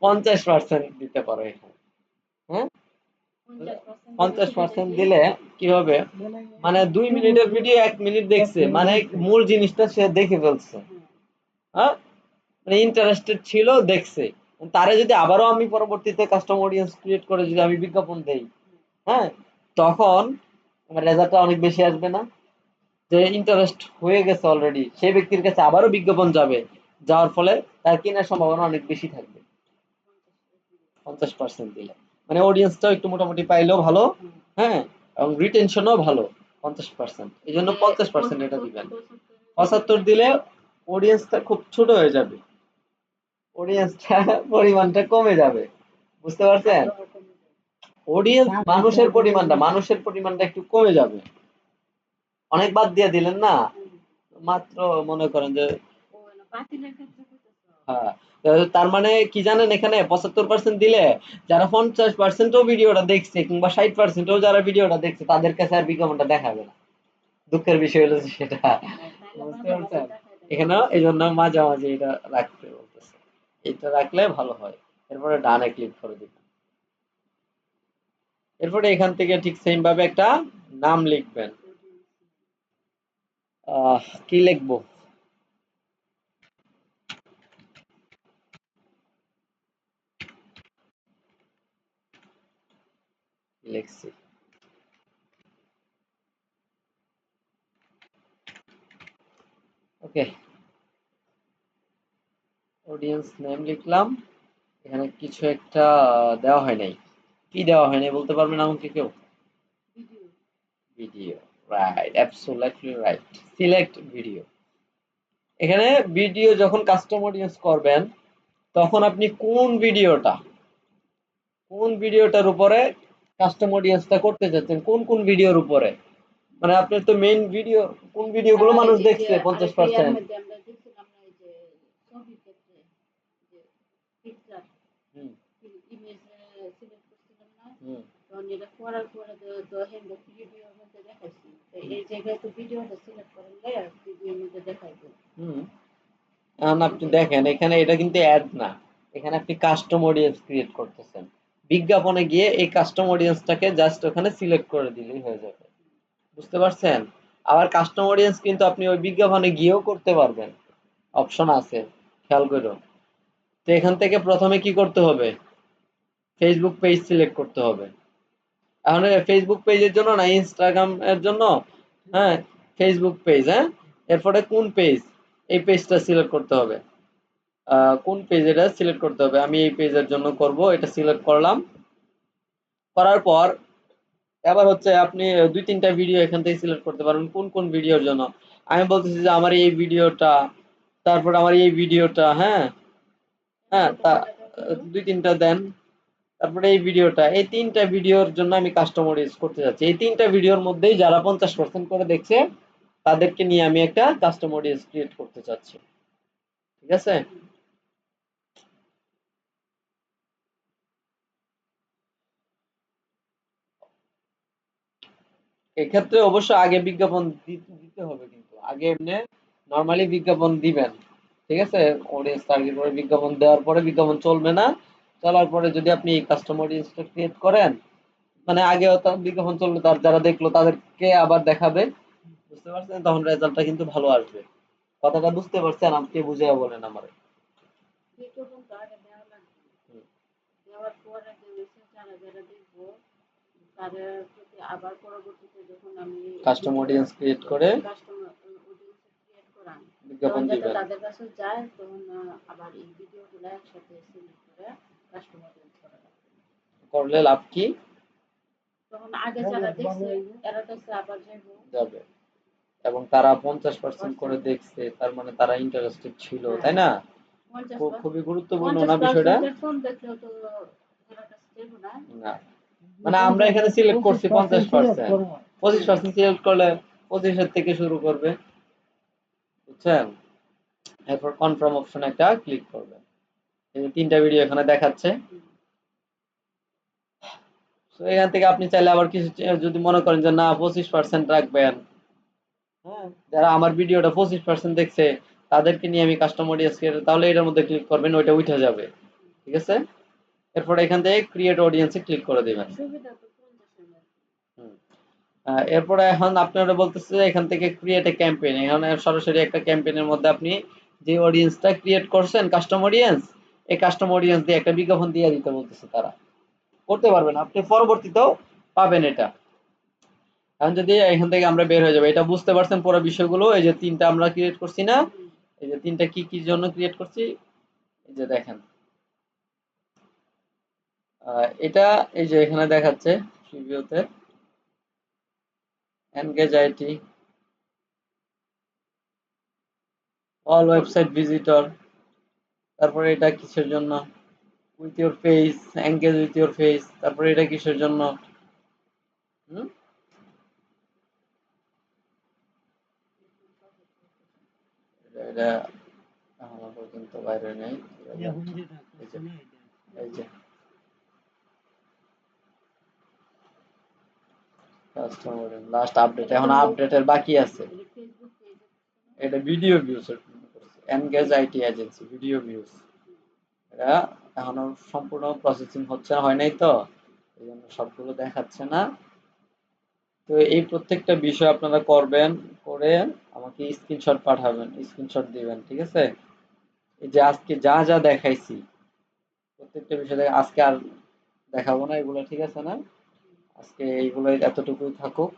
50% দিতে পারো এখানে। হ্যাঁ, 50% দিলে কি হবে, মানে 2 মিনিটের ভিডিও 1 মিনিট দেখছে, মানে মূল জিনিসটা সে দেখে ফেলছে। হ্যাঁ, মানে ইন্টারেস্টেড ছিল, দেখছে। তারে যদি আবারও আমি পরবর্তীতে কাস্টম অডিয়েন্স ক্রিয়েট করে যদি আমি বিজ্ঞাপন দেই, হ্যাঁ, তখন আমার রেজাল্টটা অনেক বেশি আসবে না? যে ইন্টারেস্ট হয়ে গেছে অলরেডি, সেই ব্যক্তির কাছে আবারও বিজ্ঞাপন যাবে, যাওয়ার ফলে তার কেনার সম্ভাবনা অনেক বেশি থাকবে 50% দিলে। মানে অডিয়েন্সটাও একটু মোটামুটি পাইলেও ভালো। হ্যাঁ, এবং রিটেনশনও ভালো 50%, এই জন্য 50% এটা দিবেন। 75 দিলে অডিয়েন্সটা খুব ছোট হয়ে যাবে, অডিয়েন্সটা পরিমাণটা কমে যাবে। বুঝতে পারছেন? অডিয়েন্স মানুষের পরিমাণটা একটু কমে যাবে। অনেক বাদ দিয়ে দিলেন না, মাত্র মনে করেন যে, হ্যাঁ, তার মানে কি জানেন, এখানে 75% দিলে যারা 50%ও ভিডিওটা দেখছে কিংবা 60%ও যারা ভিডিওটা দেখছে তাদের কাছে আর বিজ্ঞাপনটা দেখাবে না। দুঃখের বিষয় হলো যে সেটা, বুঝতে পারছেন? এখানেও এই জন্য মাঝামাঝি এটা রাখতে বলতেছে, এটা রাখলে ভালো হয়। এরপরে ডানে ক্লিক করে দিবেন। এরপরে এখান থেকে ঠিক সেম ভাবে একটা নাম লিখবেন। কি লিখবো? লিখছি। ওকে, অডিয়েন্স নেম লিখলাম। এখানে কিছু একটা দেওয়া হয় নাই। কি দেওয়া হয় নাই বলতে পারবেন আমাকে কেউ? Video, right, absolutely right. Select video. এখানে ভিডিও যখন কাস্টম অডিয়েন্স করবেন, তখন আপনি কোন ভিডিওটার উপরে কাস্টম অডিয়েন্সটা করতে চাচ্ছেন, কোন কোন ভিডিওর উপরে? মানে আপনার তো মেইন ভিডিও, কোন ভিডিওগুলো মানুষ দেখছে 50%? হুম, হুম, হুম। এখন আপনি দেখেন, এখানে এটা কিন্তু অ্যাড না, এখানে আপনি কাস্টম অডিয়েন্স ক্রিয়েট করতেছেন। বিজ্ঞাপনে গিয়ে এই কাস্টম অডিয়েন্সটাকে জাস্ট ওখানে সিলেক্ট করে দিলেই হয়ে যাবে। বুঝতে পারছেন? আবার কাস্টম অডিয়েন্স কিন্তু আপনি ওই বিজ্ঞাপনে গিয়েও করতে পারবেন, অপশন আছে, খেয়াল করুন। তো এখান থেকে প্রথমে কি করতে হবে? ফেসবুক পেজ সিলেক্ট করতে হবে। এখন ফেসবুক পেজের জন্য না ইনস্টাগ্রাম এর জন্য? হ্যাঁ, ফেসবুক পেজ। হ্যাঁ, এরপরে কোন পেজ? এই পেজটা সিলেক্ট করতে হবে। কোন পেজ এটা সিলেক্ট করতে হবে? আমি এই পেজের জন্য করব, এটা সিলেক্ট করলাম। করার পর এবার হচ্ছে আপনি 2-3টা ভিডিও এখান থেকে সিলেক্ট করতে পারবেন কোন কোন ভিডিওর জন্য। আমি বলতেছি যে আমার এই ভিডিওটা, তারপর আমার এই ভিডিওটা, হ্যাঁ, হ্যাঁ, 2-3টা দেন। তারপরে এই ভিডিওটা, এই 3টা ভিডিওর জন্য আমি কাস্টম অডিয়েন্স করতে যাচ্ছি। এই 3টা ভিডিওর মধ্যেই যারা 50% করে দেখছে তাদেরকে নিয়ে আমি একটা কাস্টম অডিয়েন্স ক্রিয়েট করতে চাচ্ছি। ঠিক আছে? এক্ষেত্রে অবশ্য আগে বিজ্ঞাপন দিতে হবে, কিন্তু আগে এমনি নরমালি বিজ্ঞাপন দিবেন। ঠিক আছে? অডিয়েন্স টার্গেট করে বিজ্ঞাপন দেওয়ার পরে বিজ্ঞাপন চলবে না। চলার পরে যদি আপনি কাস্টম অডিয়েন্সটা ক্রিয়েট করেন, মানে আগেও তো বিজ্ঞাপন চললো, তার যারা দেখলো তাদেরকে আবার দেখাবে। বুঝতে পারছেন? তখন রেজাল্টটা কিন্তু ভালো আসবে। কথাটা বুঝতে পারছেন? আপনি বুঝাইয়া বলেন আমারে। বিজ্ঞাপন তো আগে দেওয়া লাগবে, দেওয়ার পরে যে ওইসব যারা যারা দেখবো তাদের প্রতি আবার পরবর্তীতে যখন আমি কাস্টম অডিয়েন্স ক্রিয়েট করে কাস্টমার অডিয়েন্স ক্রিয়েট করান, বিজ্ঞাপন তখন যাতে দিবেন। তাদের কাছে যায়, তখন আবার এই ভিডিওগুলো একসাথে সিলেক্ট করে কাস্টমার অডিয়েন্স করা লাগবে। করলে লাভ কি? তখন আগে যারা দেখছে এরা কাছে আবার যাইবো, যাবে। এবং তারা 50% করে দেখছে, তার মানে তারা ইন্টারেস্টেড ছিল, তাই না? খুবই গুরুত্বপূর্ণ না বিষয়টা? 50% ফোন দেখলেও তো এরা কাছে যাইবো না। না, মানে আমরা এখানে সিলেক্ট করছি 50%, 25% সিলেক্ট করলে 25 থেকে শুরু করবে। বুঝছেন? এরপর কনফার্ম অপশন একটা ক্লিক করবেন। এই যে 3টা ভিডিও এখানে দেখাচ্ছে। তো এখান থেকে আপনি চাইলে আবার কিছু যদি মনে করেন যে না 25% রাখবেন, হ্যাঁ, যারা আমার ভিডিওটা 25% দেখছে তাদেরকে নিয়ে আমি কাস্টম অডিয়েন্স ক্রিয়েট, তাহলে এটার মধ্যে ক্লিক করবেন, ওইটা উঠে যাবে। ঠিক আছে? এরপর এখান থেকে ক্রিয়েট অডিয়েন্সে ক্লিক করে দিবেন। সুবিধা তো 50 হুম। এরপরে এখন আপনারা বলতেছে যে এখান থেকে ক্রিয়েট এ ক্যাম্পেইন, এখানে সরাসরি একটা ক্যাম্পেইনের মধ্যে আপনি যে অডিয়েন্সটা ক্রিয়েট করছেন কাস্টম অডিয়েন্স, এই কাস্টম অডিয়েন্স দিয়ে একটা বিজ্ঞাপন দিয়ে দিতে বলতেছে তারা। করতে পারবেন আপনি, পরবর্তীতেও পাবেন এটা। এখন যদি এখান থেকে আমরা বের হয়ে যাবো, এটা বুঝতে পারছেন পুরো বিষয়গুলো? এই যে 3টা আমরা ক্রিয়েট করছি না, এই যে 3টা কি কি জন্য ক্রিয়েট করছি, এই যে দেখেন, এটা এই যে এখানে দেখাচ্ছে প্রিভিউতে engage it, all website visitor, তারপরে এটা কিসের জন্য, with your face, engage with your face, তারপরে এটা কিসের জন্য, হুম, এটা এখনো পর্যন্ত বাইরে নেই। এই যে এই যে কাস্টমার লাস্ট আপডেট, এখন আপডেটের বাকি আছে। ফেসবুক পেজে এটা video views engage IT agency video views, এটা এখনো সম্পূর্ণ প্রসেসিং হচ্ছে, হয় নাই তো, এই জন্য সবগুলো দেখাচ্ছে না। তো এই প্রত্যেকটা বিষয় আপনারা করবেন, করে আমাকে স্ক্রিনশট পাঠাবেন, স্ক্রিনশট দিবেন। ঠিক আছে? এই যে আজকে যা যা দেখাইছি প্রত্যেকটা বিষয় আজকে আর দেখাবো না এগুলো, ঠিক আছে না? আজকে এইগুলো এতটুকুই থাকুক।